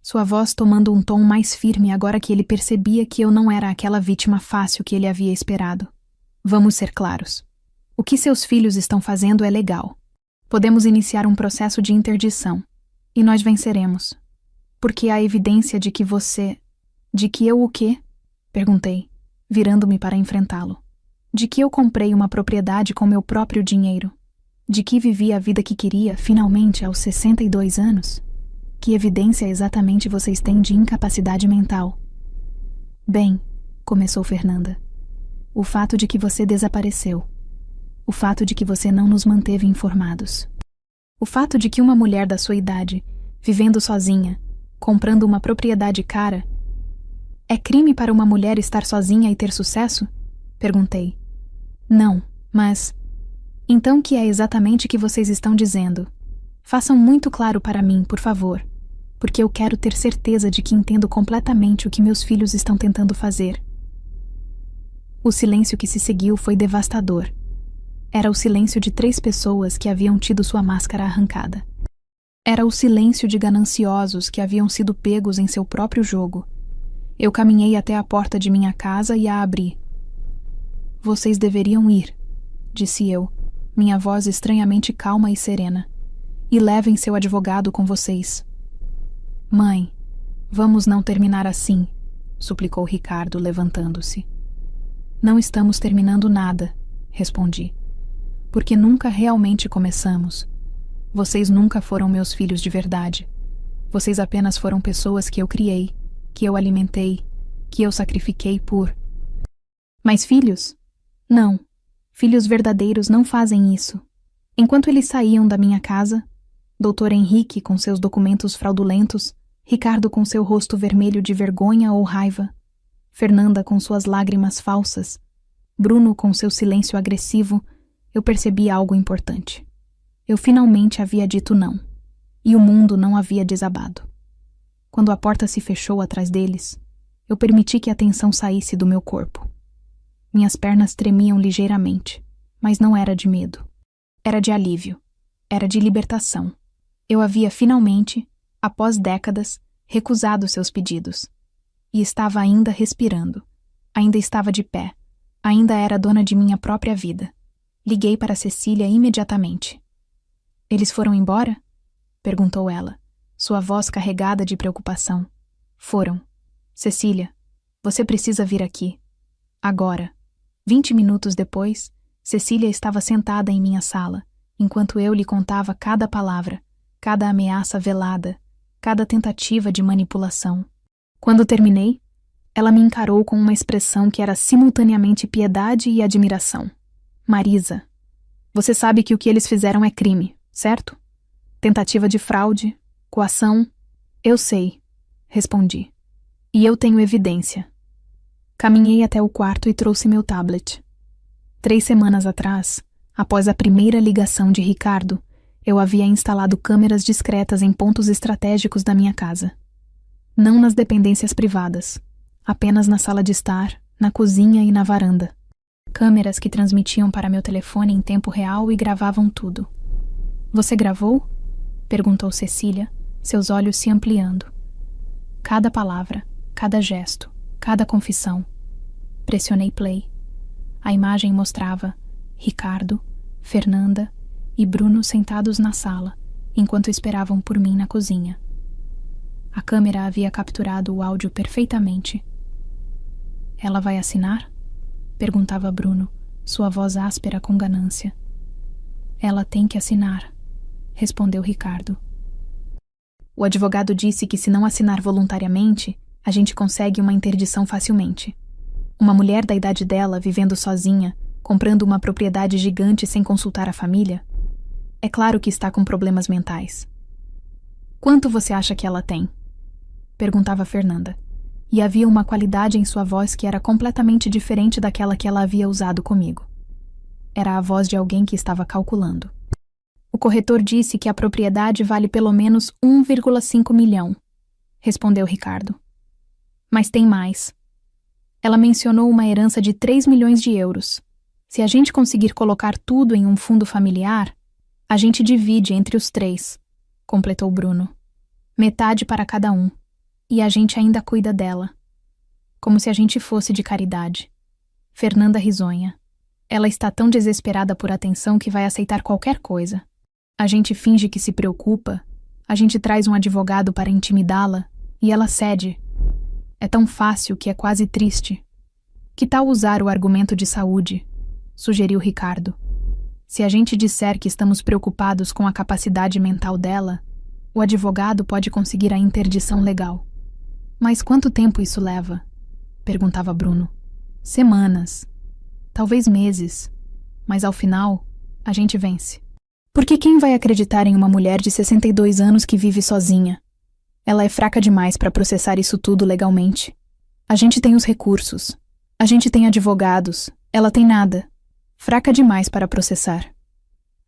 sua voz tomando um tom mais firme agora que ele percebia que eu não era aquela vítima fácil que ele havia esperado. Vamos ser claros. O que seus filhos estão fazendo é legal. Podemos iniciar um processo de interdição. E nós venceremos. Porque há evidência de que você... De que eu o quê? Perguntei, virando-me para enfrentá-lo. De que eu comprei uma propriedade com meu próprio dinheiro. De que vivi a vida que queria, finalmente, aos 62 anos. Que evidência exatamente vocês têm de incapacidade mental? Bem, começou Fernanda. O fato de que você desapareceu. O fato de que você não nos manteve informados. O fato de que uma mulher da sua idade, vivendo sozinha, comprando uma propriedade cara... É crime para uma mulher estar sozinha e ter sucesso? Perguntei. Não, mas... Então o que é exatamente que vocês estão dizendo? Façam muito claro para mim, por favor, porque eu quero ter certeza de que entendo completamente o que meus filhos estão tentando fazer. O silêncio que se seguiu foi devastador. Era o silêncio de 3 pessoas que haviam tido sua máscara arrancada. Era o silêncio de gananciosos que haviam sido pegos em seu próprio jogo. Eu caminhei até a porta de minha casa e a abri. Vocês deveriam ir, disse eu, minha voz estranhamente calma e serena. E levem seu advogado com vocês. Mãe, vamos não terminar assim, suplicou Ricardo, levantando-se. Não estamos terminando nada, respondi. Porque nunca realmente começamos. Vocês nunca foram meus filhos de verdade. Vocês apenas foram pessoas que eu criei, que eu alimentei, que eu sacrifiquei por... Mas filhos? Não. Filhos verdadeiros não fazem isso. Enquanto eles saíam da minha casa, Dr. Henrique com seus documentos fraudulentos, Ricardo com seu rosto vermelho de vergonha ou raiva, Fernanda com suas lágrimas falsas, Bruno com seu silêncio agressivo, eu percebi algo importante. Eu finalmente havia dito não, e o mundo não havia desabado. Quando a porta se fechou atrás deles, eu permiti que a tensão saísse do meu corpo. Minhas pernas tremiam ligeiramente, mas não era de medo. Era de alívio. Era de libertação. Eu havia finalmente, após décadas, recusado seus pedidos. E estava ainda respirando. Ainda estava de pé. Ainda era dona de minha própria vida. Liguei para Cecília imediatamente. Eles foram embora? Perguntou ela, sua voz carregada de preocupação. Foram. Cecília, você precisa vir aqui. Agora. 20 minutos depois, Cecília estava sentada em minha sala, enquanto eu lhe contava cada palavra, cada ameaça velada, cada tentativa de manipulação. Quando terminei, ela me encarou com uma expressão que era simultaneamente piedade e admiração. Marisa, você sabe que o que eles fizeram é crime, certo? Tentativa de fraude, coação... Eu sei, respondi. E eu tenho evidência. Caminhei até o quarto e trouxe meu tablet. 3 semanas atrás, após a primeira ligação de Ricardo, eu havia instalado câmeras discretas em pontos estratégicos da minha casa. Não nas dependências privadas, apenas na sala de estar, na cozinha e na varanda. Câmeras que transmitiam para meu telefone em tempo real e gravavam tudo. Você gravou? Perguntou Cecília, seus olhos se ampliando. Cada palavra, cada gesto, cada confissão. Pressionei play. A imagem mostrava Ricardo, Fernanda e Bruno sentados na sala, enquanto esperavam por mim na cozinha. A câmera havia capturado o áudio perfeitamente. Ela vai assinar? Perguntava Bruno, sua voz áspera com ganância. Ela tem que assinar, respondeu Ricardo. O advogado disse que se não assinar voluntariamente, a gente consegue uma interdição facilmente. Uma mulher da idade dela, vivendo sozinha, comprando uma propriedade gigante sem consultar a família, é claro que está com problemas mentais. Quanto você acha que ela tem? Perguntava Fernanda. E havia uma qualidade em sua voz que era completamente diferente daquela que ela havia usado comigo. Era a voz de alguém que estava calculando. O corretor disse que a propriedade vale pelo menos 1,5 milhão, respondeu Ricardo. Mas tem mais. Ela mencionou uma herança de 3 milhões de euros. Se a gente conseguir colocar tudo em um fundo familiar, a gente divide entre os 3, completou Bruno. Metade para cada um. E a gente ainda cuida dela. Como se a gente fosse de caridade. Fernanda risonha. Ela está tão desesperada por atenção que vai aceitar qualquer coisa. A gente finge que se preocupa, a gente traz um advogado para intimidá-la e ela cede. É tão fácil que é quase triste. Que tal usar o argumento de saúde? Sugeriu Ricardo. Se a gente disser que estamos preocupados com a capacidade mental dela, o advogado pode conseguir a interdição legal. Mas quanto tempo isso leva? Perguntava Bruno. Semanas. Talvez meses. Mas ao final, a gente vence. Porque quem vai acreditar em uma mulher de 62 anos que vive sozinha? Ela é fraca demais para processar isso tudo legalmente. A gente tem os recursos. A gente tem advogados. Ela tem nada. Fraca demais para processar.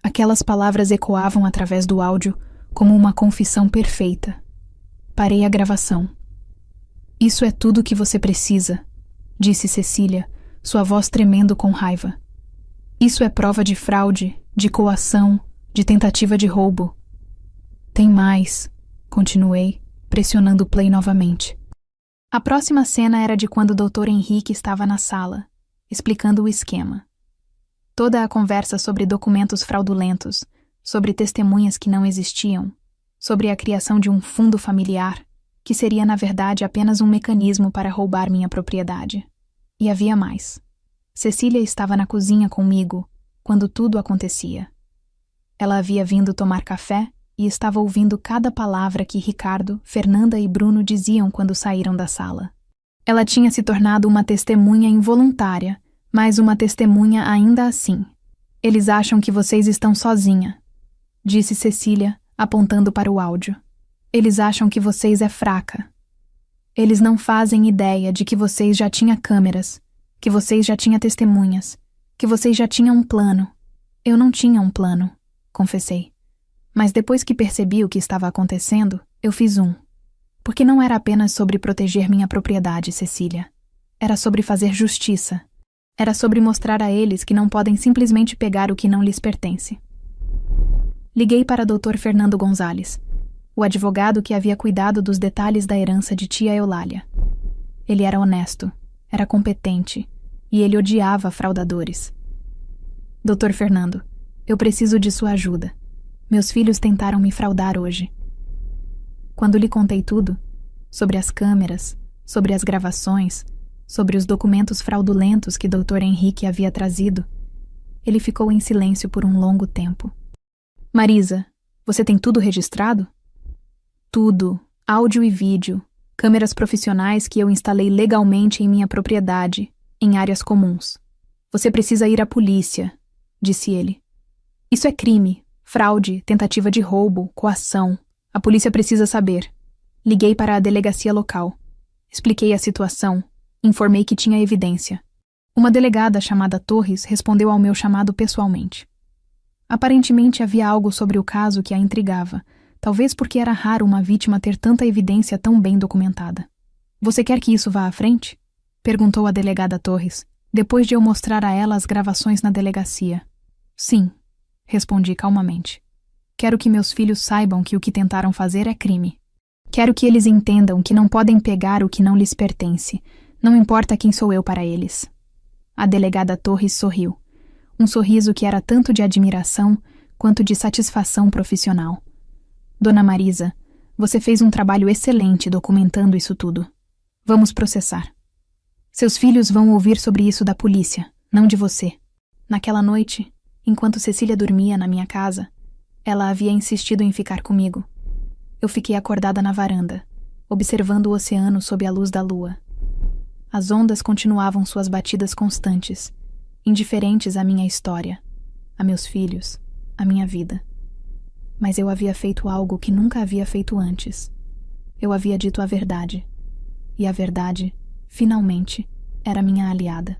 Aquelas palavras ecoavam através do áudio como uma confissão perfeita. Parei a gravação. Isso é tudo o que você precisa, disse Cecília, sua voz tremendo com raiva. Isso é prova de fraude, de coação, de tentativa de roubo. Tem mais, continuei, pressionando o play novamente. A próxima cena era de quando o Dr. Henrique estava na sala, explicando o esquema. Toda a conversa sobre documentos fraudulentos, sobre testemunhas que não existiam, sobre a criação de um fundo familiar, que seria na verdade apenas um mecanismo para roubar minha propriedade. E havia mais. Cecília estava na cozinha comigo quando tudo acontecia. Ela havia vindo tomar café e estava ouvindo cada palavra que Ricardo, Fernanda e Bruno diziam quando saíram da sala. Ela tinha se tornado uma testemunha involuntária, mas uma testemunha ainda assim. Eles acham que vocês estão sozinha, disse Cecília, apontando para o áudio. Eles acham que vocês é fraca. Eles não fazem ideia de que vocês já tinham câmeras, que vocês já tinham testemunhas, que vocês já tinham um plano. Eu não tinha um plano, confessei. Mas depois que percebi o que estava acontecendo, eu fiz um. Porque não era apenas sobre proteger minha propriedade, Cecília. Era sobre fazer justiça. Era sobre mostrar a eles que não podem simplesmente pegar o que não lhes pertence. Liguei para Dr. Fernando Gonzalez, o advogado que havia cuidado dos detalhes da herança de tia Eulália. Ele era honesto, era competente, e ele odiava fraudadores. Dr. Fernando, eu preciso de sua ajuda. Meus filhos tentaram me fraudar hoje. Quando lhe contei tudo, sobre as câmeras, sobre as gravações, sobre os documentos fraudulentos que Dr. Henrique havia trazido, ele ficou em silêncio por um longo tempo. Marisa, você tem tudo registrado? Tudo, áudio e vídeo, câmeras profissionais que eu instalei legalmente em minha propriedade, em áreas comuns. Você precisa ir à polícia, disse ele. Isso é crime, fraude, tentativa de roubo, coação. A polícia precisa saber. Liguei para a delegacia local. Expliquei a situação, informei que tinha evidência. Uma delegada chamada Torres respondeu ao meu chamado pessoalmente. Aparentemente havia algo sobre o caso que a intrigava, talvez porque era raro uma vítima ter tanta evidência tão bem documentada. Você quer que isso vá à frente? Perguntou a delegada Torres, depois de eu mostrar a ela as gravações na delegacia. Sim, respondi calmamente. Quero que meus filhos saibam que o que tentaram fazer é crime. Quero que eles entendam que não podem pegar o que não lhes pertence, não importa quem sou eu para eles. A delegada Torres sorriu. Um sorriso que era tanto de admiração quanto de satisfação profissional. Dona Marisa, você fez um trabalho excelente documentando isso tudo. Vamos processar. Seus filhos vão ouvir sobre isso da polícia, não de você. Naquela noite, enquanto Cecília dormia na minha casa, ela havia insistido em ficar comigo. Eu fiquei acordada na varanda, observando o oceano sob a luz da lua. As ondas continuavam suas batidas constantes, indiferentes à minha história, a meus filhos, à minha vida. Mas eu havia feito algo que nunca havia feito antes. Eu havia dito a verdade. E a verdade, finalmente, era minha aliada.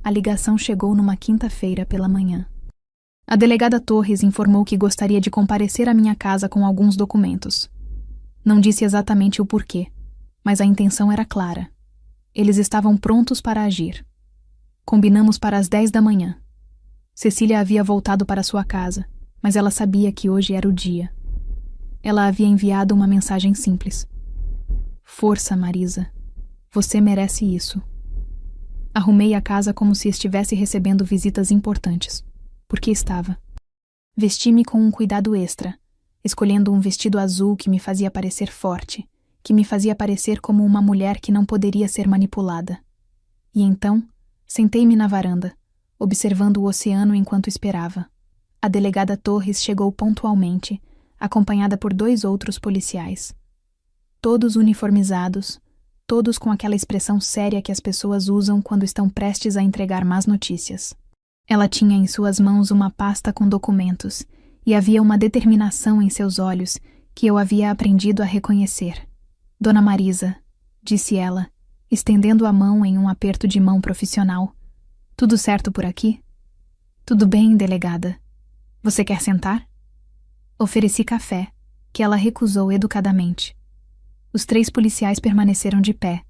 A ligação chegou numa quinta-feira pela manhã. A delegada Torres informou que gostaria de comparecer à minha casa com alguns documentos. Não disse exatamente o porquê, mas a intenção era clara. Eles estavam prontos para agir. Combinamos para as 10 da manhã. Cecília havia voltado para sua casa, mas ela sabia que hoje era o dia. Ela havia enviado uma mensagem simples. Força, Marisa. Você merece isso. Arrumei a casa como se estivesse recebendo visitas importantes, porque estava. Vesti-me com um cuidado extra, escolhendo um vestido azul que me fazia parecer forte, que me fazia parecer como uma mulher que não poderia ser manipulada. E então, sentei-me na varanda, observando o oceano enquanto esperava. A delegada Torres chegou pontualmente, acompanhada por 2 outros policiais. Todos uniformizados, todos com aquela expressão séria que as pessoas usam quando estão prestes a entregar más notícias. Ela tinha em suas mãos uma pasta com documentos, e havia uma determinação em seus olhos que eu havia aprendido a reconhecer. Dona Marisa, disse ela, estendendo a mão em um aperto de mão profissional. Tudo certo por aqui? Tudo bem, delegada. Você quer sentar? Ofereci café, que ela recusou educadamente. Os 3 policiais permaneceram de pé,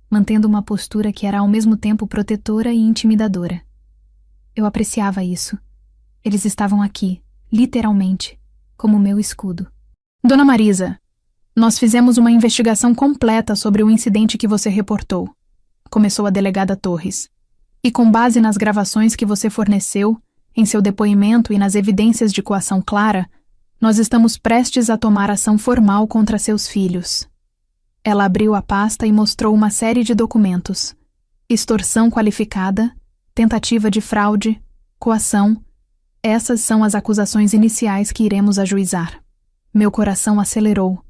mantendo uma postura que era ao mesmo tempo protetora e intimidadora. Eu apreciava isso. Eles estavam aqui, literalmente, como meu escudo. Dona Marisa, nós fizemos uma investigação completa sobre o incidente que você reportou, começou a delegada Torres. E com base nas gravações que você forneceu, em seu depoimento e nas evidências de coação clara, nós estamos prestes a tomar ação formal contra seus filhos. Ela abriu a pasta e mostrou uma série de documentos. Extorsão qualificada, tentativa de fraude, coação. Essas são as acusações iniciais que iremos ajuizar. Meu coração acelerou,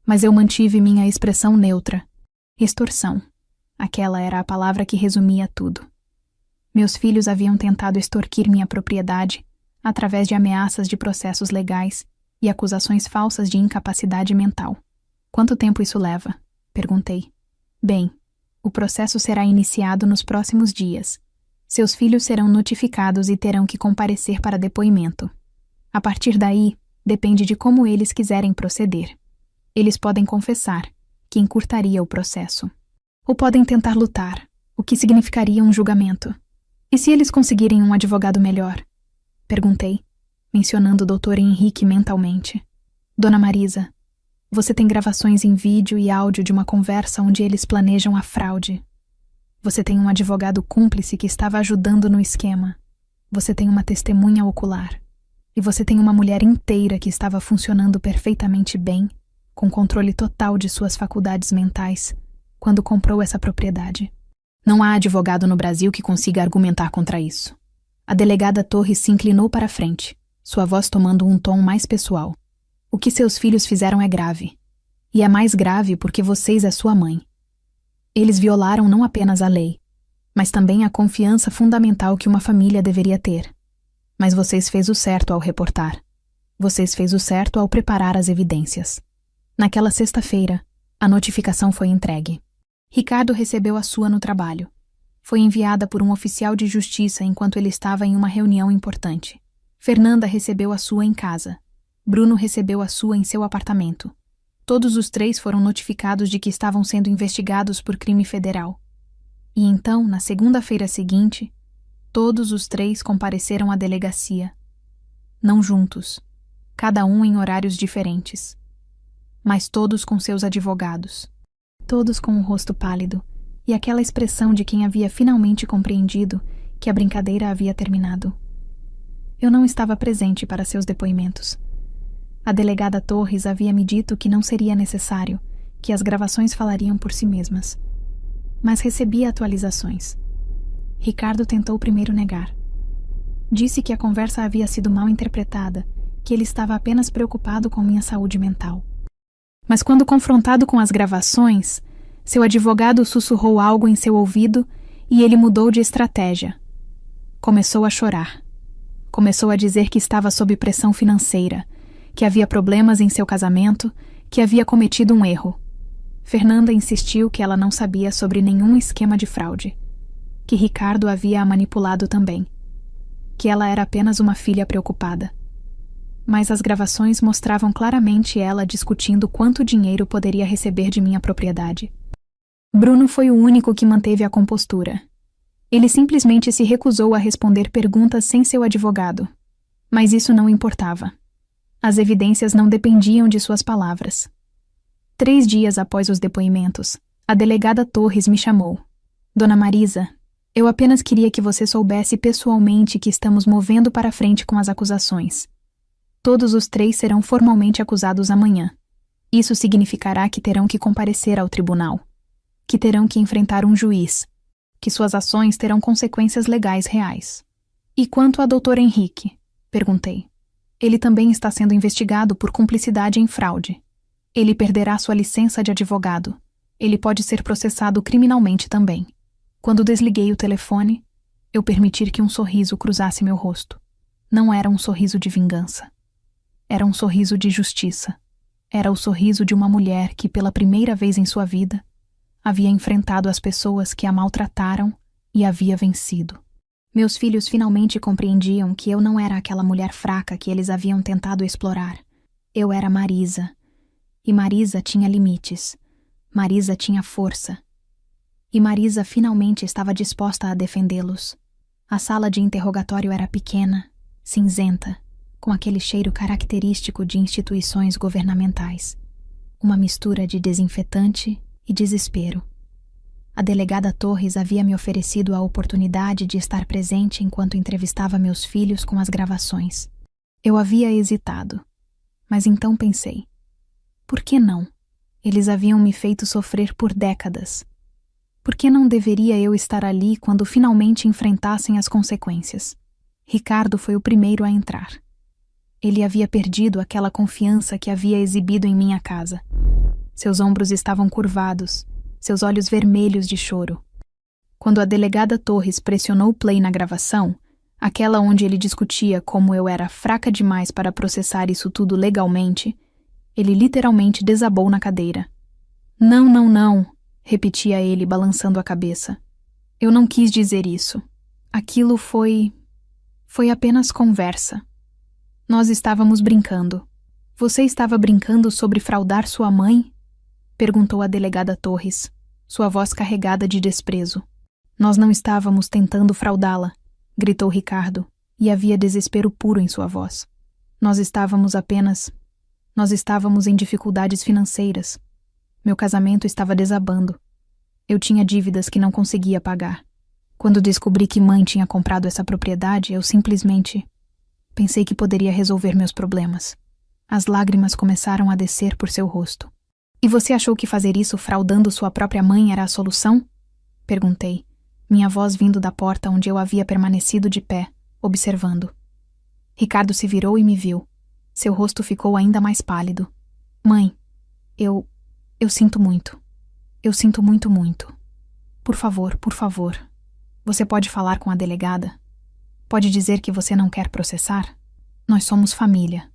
mas eu mantive minha expressão neutra. Extorsão. Aquela era a palavra que resumia tudo. Meus filhos haviam tentado extorquir minha propriedade através de ameaças de processos legais e acusações falsas de incapacidade mental. Quanto tempo isso leva? Perguntei. Bem, o processo será iniciado nos próximos dias. Seus filhos serão notificados e terão que comparecer para depoimento. A partir daí, depende de como eles quiserem proceder. Eles podem confessar, que encurtaria o processo. Ou podem tentar lutar, o que significaria um julgamento. E se eles conseguirem um advogado melhor? Perguntei, mencionando o Dr. Henrique mentalmente. Dona Marisa, você tem gravações em vídeo e áudio de uma conversa onde eles planejam a fraude. Você tem um advogado cúmplice que estava ajudando no esquema. Você tem uma testemunha ocular. E você tem uma mulher inteira que estava funcionando perfeitamente bem, com controle total de suas faculdades mentais, quando comprou essa propriedade. Não há advogado no Brasil que consiga argumentar contra isso. A delegada Torres se inclinou para a frente, sua voz tomando um tom mais pessoal. O que seus filhos fizeram é grave. E é mais grave porque vocês é sua mãe. Eles violaram não apenas a lei, mas também a confiança fundamental que uma família deveria ter. Mas vocês fez o certo ao reportar. Vocês fez o certo ao preparar as evidências. Naquela sexta-feira, a notificação foi entregue. Ricardo recebeu a sua no trabalho. Foi enviada por um oficial de justiça enquanto ele estava em uma reunião importante. Fernanda recebeu a sua em casa. Bruno recebeu a sua em seu apartamento. Todos os 3 foram notificados de que estavam sendo investigados por crime federal. E então, na segunda-feira seguinte, todos os 3 compareceram à delegacia. Não juntos, cada um em horários diferentes, mas todos com seus advogados. Todos com o rosto pálido e aquela expressão de quem havia finalmente compreendido que a brincadeira havia terminado. Eu não estava presente para seus depoimentos. A delegada Torres havia me dito que não seria necessário, que as gravações falariam por si mesmas. Mas recebi atualizações. Ricardo tentou primeiro negar. Disse que a conversa havia sido mal interpretada que ele estava apenas preocupado com minha saúde mental. Mas quando confrontado com as gravações, seu advogado sussurrou algo em seu ouvido e ele mudou de estratégia. Começou a chorar. Começou a dizer que estava sob pressão financeira, que havia problemas em seu casamento, que havia cometido um erro. Fernanda insistiu que ela não sabia sobre nenhum esquema de fraude, que Ricardo havia a manipulado também, que ela era apenas uma filha preocupada. Mas as gravações mostravam claramente ela discutindo quanto dinheiro poderia receber de minha propriedade. Bruno foi o único que manteve a compostura. Ele simplesmente se recusou a responder perguntas sem seu advogado. Mas isso não importava. As evidências não dependiam de suas palavras. 3 dias após os depoimentos, a delegada Torres me chamou. Dona Marisa, eu apenas queria que você soubesse pessoalmente que estamos movendo para frente com as acusações. Todos os 3 serão formalmente acusados amanhã. Isso significará que terão que comparecer ao tribunal, que terão que enfrentar um juiz, que suas ações terão consequências legais reais. E quanto a Dr. Henrique? Perguntei. Ele também está sendo investigado por cumplicidade em fraude. Ele perderá sua licença de advogado. Ele pode ser processado criminalmente também. Quando desliguei o telefone, eu permiti que um sorriso cruzasse meu rosto. Não era um sorriso de vingança. Era um sorriso de justiça. Era o sorriso de uma mulher que, pela primeira vez em sua vida, havia enfrentado as pessoas que a maltrataram e havia vencido. Meus filhos finalmente compreendiam que eu não era aquela mulher fraca que eles haviam tentado explorar. Eu era Marisa. E Marisa tinha limites. Marisa tinha força. E Marisa finalmente estava disposta a defendê-los. A sala de interrogatório era pequena, cinzenta, com aquele cheiro característico de instituições governamentais. Uma mistura de desinfetante e desespero. A delegada Torres havia me oferecido a oportunidade de estar presente enquanto entrevistava meus filhos com as gravações. Eu havia hesitado, mas então pensei: por que não? Eles haviam me feito sofrer por décadas. Por que não deveria eu estar ali quando finalmente enfrentassem as consequências? Ricardo foi o primeiro a entrar. Ele havia perdido aquela confiança que havia exibido em minha casa. Seus ombros estavam curvados, seus olhos vermelhos de choro. Quando a delegada Torres pressionou play na gravação, aquela onde ele discutia como eu era fraca demais para processar isso tudo legalmente, ele literalmente desabou na cadeira. Não, não, não, repetia ele balançando a cabeça. Eu não quis dizer isso. Aquilo foi apenas conversa. Nós estávamos brincando. Você estava brincando sobre fraudar sua mãe? Perguntou a delegada Torres, sua voz carregada de desprezo. Nós não estávamos tentando fraudá-la, gritou Ricardo, e havia desespero puro em sua voz. Nós estávamos em dificuldades financeiras. Meu casamento estava desabando. Eu tinha dívidas que não conseguia pagar. Quando descobri que mãe tinha comprado essa propriedade, eu simplesmente pensei que poderia resolver meus problemas. As lágrimas começaram a descer por seu rosto. E você achou que fazer isso fraudando sua própria mãe era a solução? Perguntei, minha voz vindo da porta onde eu havia permanecido de pé, observando. Ricardo se virou e me viu. Seu rosto ficou ainda mais pálido. Mãe, eu sinto muito. Eu sinto muito, muito. Por favor, você pode falar com a delegada? Pode dizer que você não quer processar? Nós somos família.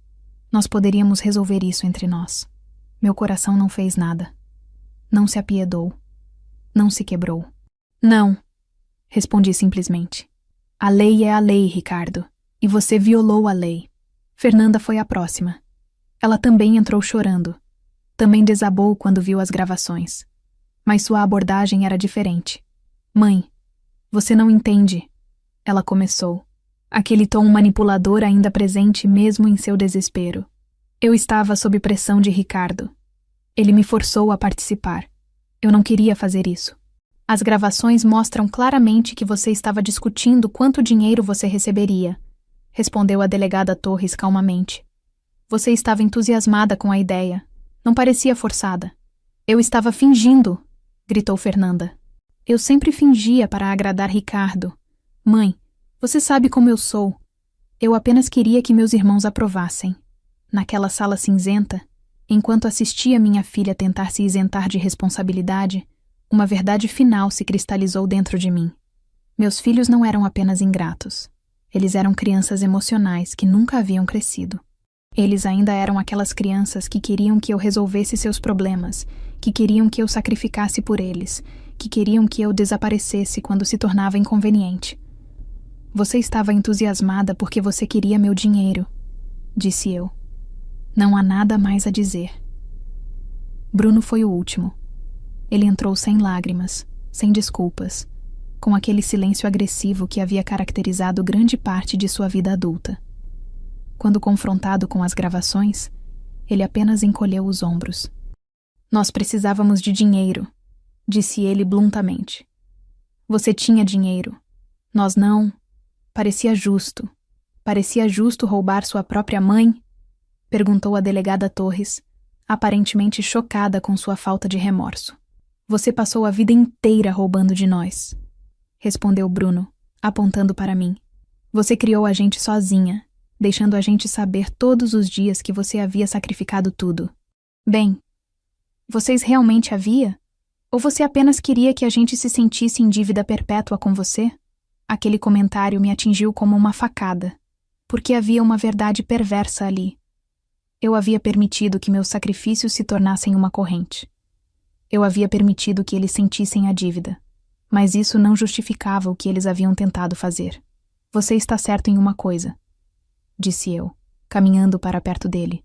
Nós poderíamos resolver isso entre nós. Meu coração não fez nada. Não se apiedou. Não se quebrou. Não, respondi simplesmente. A lei é a lei, Ricardo. E você violou a lei. Fernanda foi a próxima. Ela também entrou chorando. Também desabou quando viu as gravações. Mas sua abordagem era diferente. Mãe, você não entende. Ela começou. Aquele tom manipulador ainda presente mesmo em seu desespero. Eu estava sob pressão de Ricardo. Ele me forçou a participar. Eu não queria fazer isso. As gravações mostram claramente que você estava discutindo quanto dinheiro você receberia, respondeu a delegada Torres calmamente. Você estava entusiasmada com a ideia. Não parecia forçada. Eu estava fingindo, gritou Fernanda. Eu sempre fingia para agradar Ricardo. Mãe, você sabe como eu sou. Eu apenas queria que meus irmãos aprovassem. Naquela sala cinzenta, enquanto assistia minha filha tentar se isentar de responsabilidade, uma verdade final se cristalizou dentro de mim. Meus filhos não eram apenas ingratos. Eles eram crianças emocionais que nunca haviam crescido. Eles ainda eram aquelas crianças que queriam que eu resolvesse seus problemas, que queriam que eu sacrificasse por eles, que queriam que eu desaparecesse quando se tornava inconveniente. Você estava entusiasmada porque você queria meu dinheiro, disse eu. Não há nada mais a dizer. Bruno foi o último. Ele entrou sem lágrimas, sem desculpas, com aquele silêncio agressivo que havia caracterizado grande parte de sua vida adulta. Quando confrontado com as gravações, ele apenas encolheu os ombros. Nós precisávamos de dinheiro, disse ele bluntamente. Você tinha dinheiro. Nós não. Parecia justo. Parecia justo roubar sua própria mãe? Perguntou a delegada Torres, aparentemente chocada com sua falta de remorso. Você passou a vida inteira roubando de nós, respondeu Bruno, apontando para mim. Você criou a gente sozinha, deixando a gente saber todos os dias que você havia sacrificado tudo. Bem, vocês realmente havia? Ou você apenas queria que a gente se sentisse em dívida perpétua com você? Aquele comentário me atingiu como uma facada, porque havia uma verdade perversa ali. Eu havia permitido que meus sacrifícios se tornassem uma corrente. Eu havia permitido que eles sentissem a dívida, mas isso não justificava o que eles haviam tentado fazer. Você está certo em uma coisa, disse eu, caminhando para perto dele.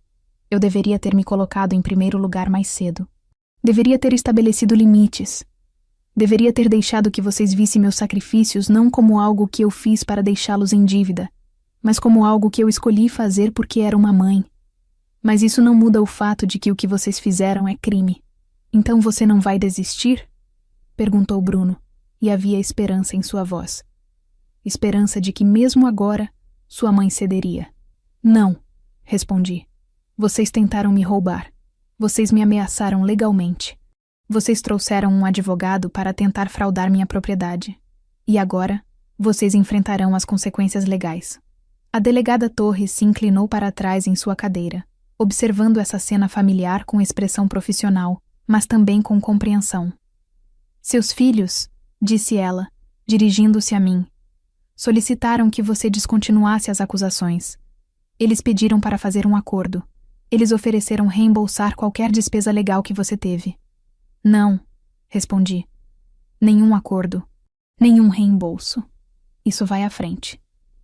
Eu deveria ter me colocado em primeiro lugar mais cedo. Deveria ter estabelecido limites. Deveria ter deixado que vocês vissem meus sacrifícios não como algo que eu fiz para deixá-los em dívida, mas como algo que eu escolhi fazer porque era uma mãe. Mas isso não muda o fato de que o que vocês fizeram é crime. Então você não vai desistir? Perguntou Bruno, e havia esperança em sua voz. Esperança de que mesmo agora, sua mãe cederia. Não, respondi. Vocês tentaram me roubar. Vocês me ameaçaram legalmente. Vocês trouxeram um advogado para tentar fraudar minha propriedade. E agora, vocês enfrentarão as consequências legais. A delegada Torres se inclinou para trás em sua cadeira, observando essa cena familiar com expressão profissional, mas também com compreensão. Seus filhos, disse ela, dirigindo-se a mim, solicitaram que você descontinuasse as acusações. Eles pediram para fazer um acordo. Eles ofereceram reembolsar qualquer despesa legal que você teve. Não, respondi. Nenhum acordo, nenhum reembolso. Isso vai à frente.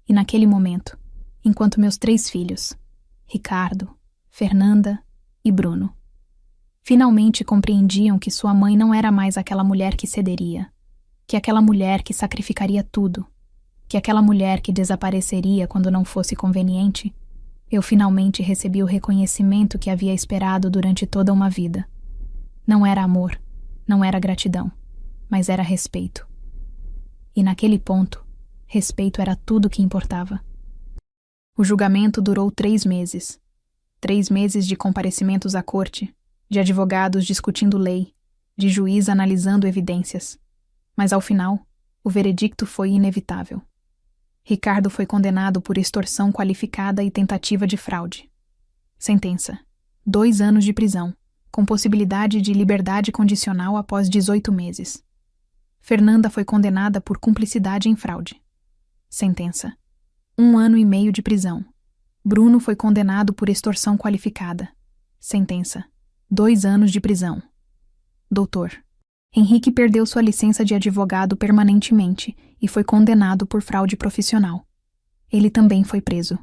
E naquele momento, enquanto meus 3 filhos, Ricardo, Fernanda e Bruno, finalmente compreendiam que sua mãe não era mais aquela mulher que cederia, que aquela mulher que sacrificaria tudo, que aquela mulher que desapareceria quando não fosse conveniente, eu finalmente recebi o reconhecimento que havia esperado durante toda uma vida. Não era amor, não era gratidão, mas era respeito. E naquele ponto, respeito era tudo o que importava. O julgamento durou 3 meses. 3 meses de comparecimentos à corte, de advogados discutindo lei, de juiz analisando evidências. Mas ao final, o veredicto foi inevitável. Ricardo foi condenado por extorsão qualificada e tentativa de fraude. Sentença: 2 anos de prisão, com possibilidade de liberdade condicional após 18 meses. Fernanda foi condenada por cumplicidade em fraude. Sentença: 1 ano e meio de prisão. Bruno foi condenado por extorsão qualificada. Sentença: 2 anos de prisão. Doutor: Henrique perdeu sua licença de advogado permanentemente e foi condenado por fraude profissional. Ele também foi preso.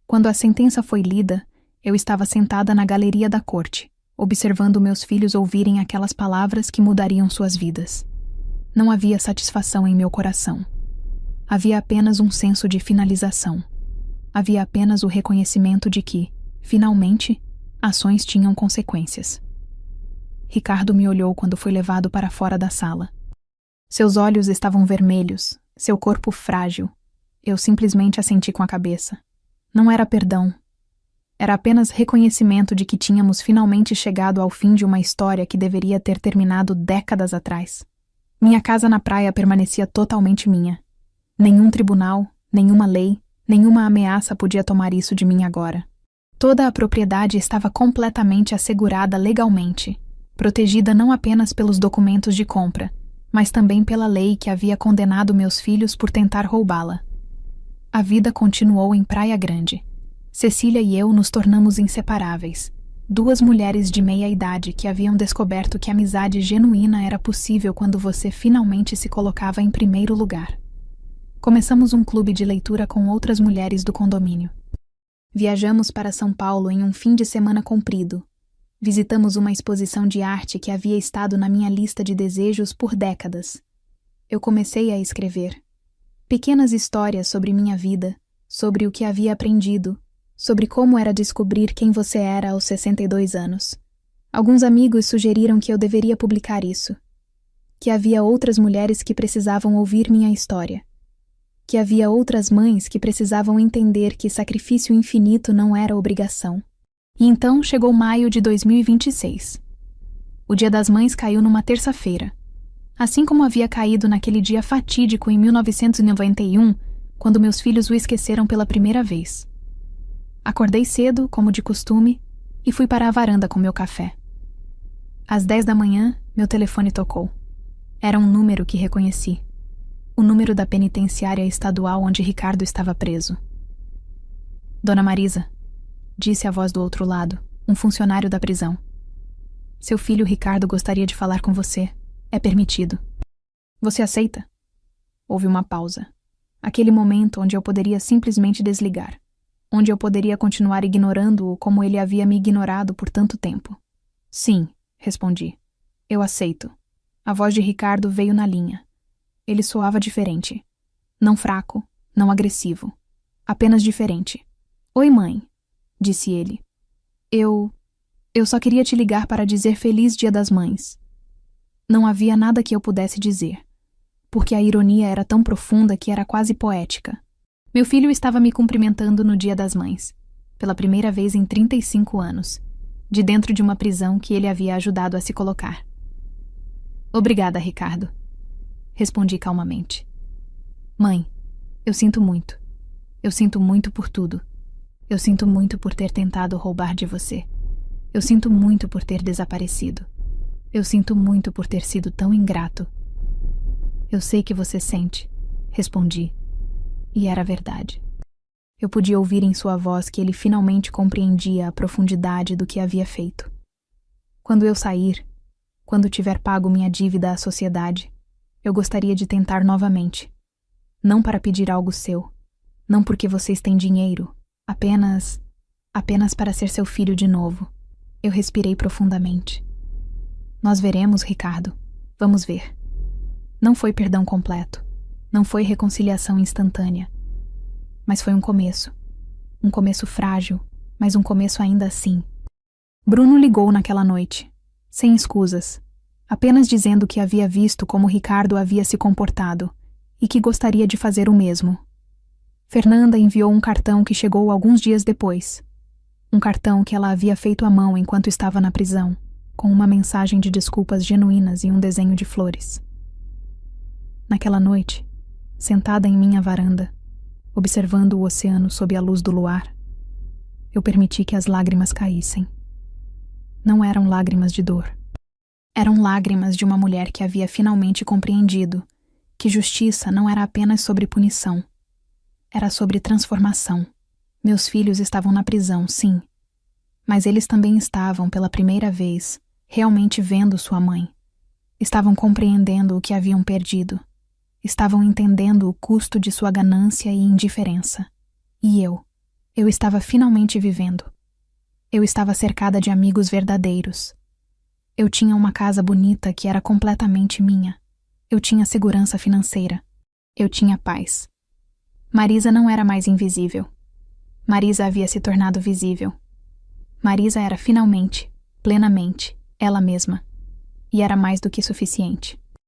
Quando a sentença foi lida, eu estava sentada na galeria da corte, observando meus filhos ouvirem aquelas palavras que mudariam suas vidas. Não havia satisfação em meu coração. Havia apenas um senso de finalização. Havia apenas o reconhecimento de que, finalmente, ações tinham consequências. Ricardo me olhou quando fui levado para fora da sala. Seus olhos estavam vermelhos, seu corpo frágil. Eu simplesmente assenti com a cabeça. Não era perdão. Era apenas reconhecimento de que tínhamos finalmente chegado ao fim de uma história que deveria ter terminado décadas atrás. Minha casa na praia permanecia totalmente minha. Nenhum tribunal, nenhuma lei, Nenhuma ameaça podia tomar isso de mim agora. Toda a propriedade estava completamente assegurada legalmente, protegida não apenas pelos documentos de compra, mas também pela lei que havia condenado meus filhos por tentar roubá-la. A vida continuou em Praia Grande. Cecília e eu nos tornamos inseparáveis. Duas mulheres de meia idade que haviam descoberto que a amizade genuína era possível quando você finalmente se colocava em primeiro lugar. Começamos um clube de leitura com outras mulheres do condomínio. Viajamos para São Paulo em um fim de semana comprido. Visitamos uma exposição de arte que havia estado na minha lista de desejos por décadas. Eu comecei a escrever. Pequenas histórias sobre minha vida, sobre o que havia aprendido, sobre como era descobrir quem você era aos 62 anos. Alguns amigos sugeriram que eu deveria publicar isso. Que havia outras mulheres que precisavam ouvir minha história. Que havia outras mães que precisavam entender que sacrifício infinito não era obrigação. E então chegou maio de 2026. O Dia das Mães caiu numa terça-feira. Assim como havia caído naquele dia fatídico em 1991, quando meus filhos o esqueceram pela primeira vez. Acordei cedo, como de costume, e fui para a varanda com meu café. Às 10 da manhã, meu telefone tocou. Era um número que reconheci. O número da penitenciária estadual onde Ricardo estava preso. Dona Marisa, disse a voz do outro lado, um funcionário da prisão. Seu filho Ricardo gostaria de falar com você. É permitido. Você aceita? Houve uma pausa. Aquele momento onde eu poderia simplesmente desligar. Onde eu poderia continuar ignorando-o como ele havia me ignorado por tanto tempo. Sim, respondi. Eu aceito. A voz de Ricardo veio na linha. Ele soava diferente. Não fraco, não agressivo. Apenas diferente. Oi, mãe, disse ele. Eu só queria te ligar para dizer Feliz Dia das Mães. Não havia nada que eu pudesse dizer, porque a ironia era tão profunda que era quase poética. Meu filho estava me cumprimentando no Dia das Mães, pela primeira vez em 35 anos, de dentro de uma prisão que ele havia ajudado a se colocar. Obrigada, Ricardo, respondi calmamente. Mãe, eu sinto muito. Eu sinto muito por tudo. Eu sinto muito por ter tentado roubar de você. Eu sinto muito por ter desaparecido. Eu sinto muito por ter sido tão ingrato. Eu sei que você sente, respondi. E era verdade. Eu podia ouvir em sua voz que ele finalmente compreendia a profundidade do que havia feito. Quando eu sair, quando tiver pago minha dívida à sociedade, eu gostaria de tentar novamente. Não para pedir algo seu. Não porque vocês têm dinheiro. Apenas para ser seu filho de novo. Eu respirei profundamente. Nós veremos, Ricardo. Vamos ver. Não foi perdão completo. Não foi reconciliação instantânea. Mas foi um começo. Um começo frágil, mas um começo ainda assim. Bruno ligou naquela noite, sem escusas, apenas dizendo que havia visto como Ricardo havia se comportado e que gostaria de fazer o mesmo. Fernanda enviou um cartão que chegou alguns dias depois. Um cartão que ela havia feito à mão enquanto estava na prisão, com uma mensagem de desculpas genuínas e um desenho de flores. Naquela noite, sentada em minha varanda, observando o oceano sob a luz do luar, eu permiti que as lágrimas caíssem. Não eram lágrimas de dor. Eram lágrimas de uma mulher que havia finalmente compreendido que justiça não era apenas sobre punição. Era sobre transformação. Meus filhos estavam na prisão, sim. Mas eles também estavam, pela primeira vez, realmente vendo sua mãe. Estavam compreendendo o que haviam perdido. Estavam entendendo o custo de sua ganância e indiferença. E eu estava finalmente vivendo. Eu estava cercada de amigos verdadeiros. Eu tinha uma casa bonita que era completamente minha. Eu tinha segurança financeira. Eu tinha paz. Marisa não era mais invisível. Marisa havia se tornado visível. Marisa era finalmente, plenamente, ela mesma. E era mais do que suficiente.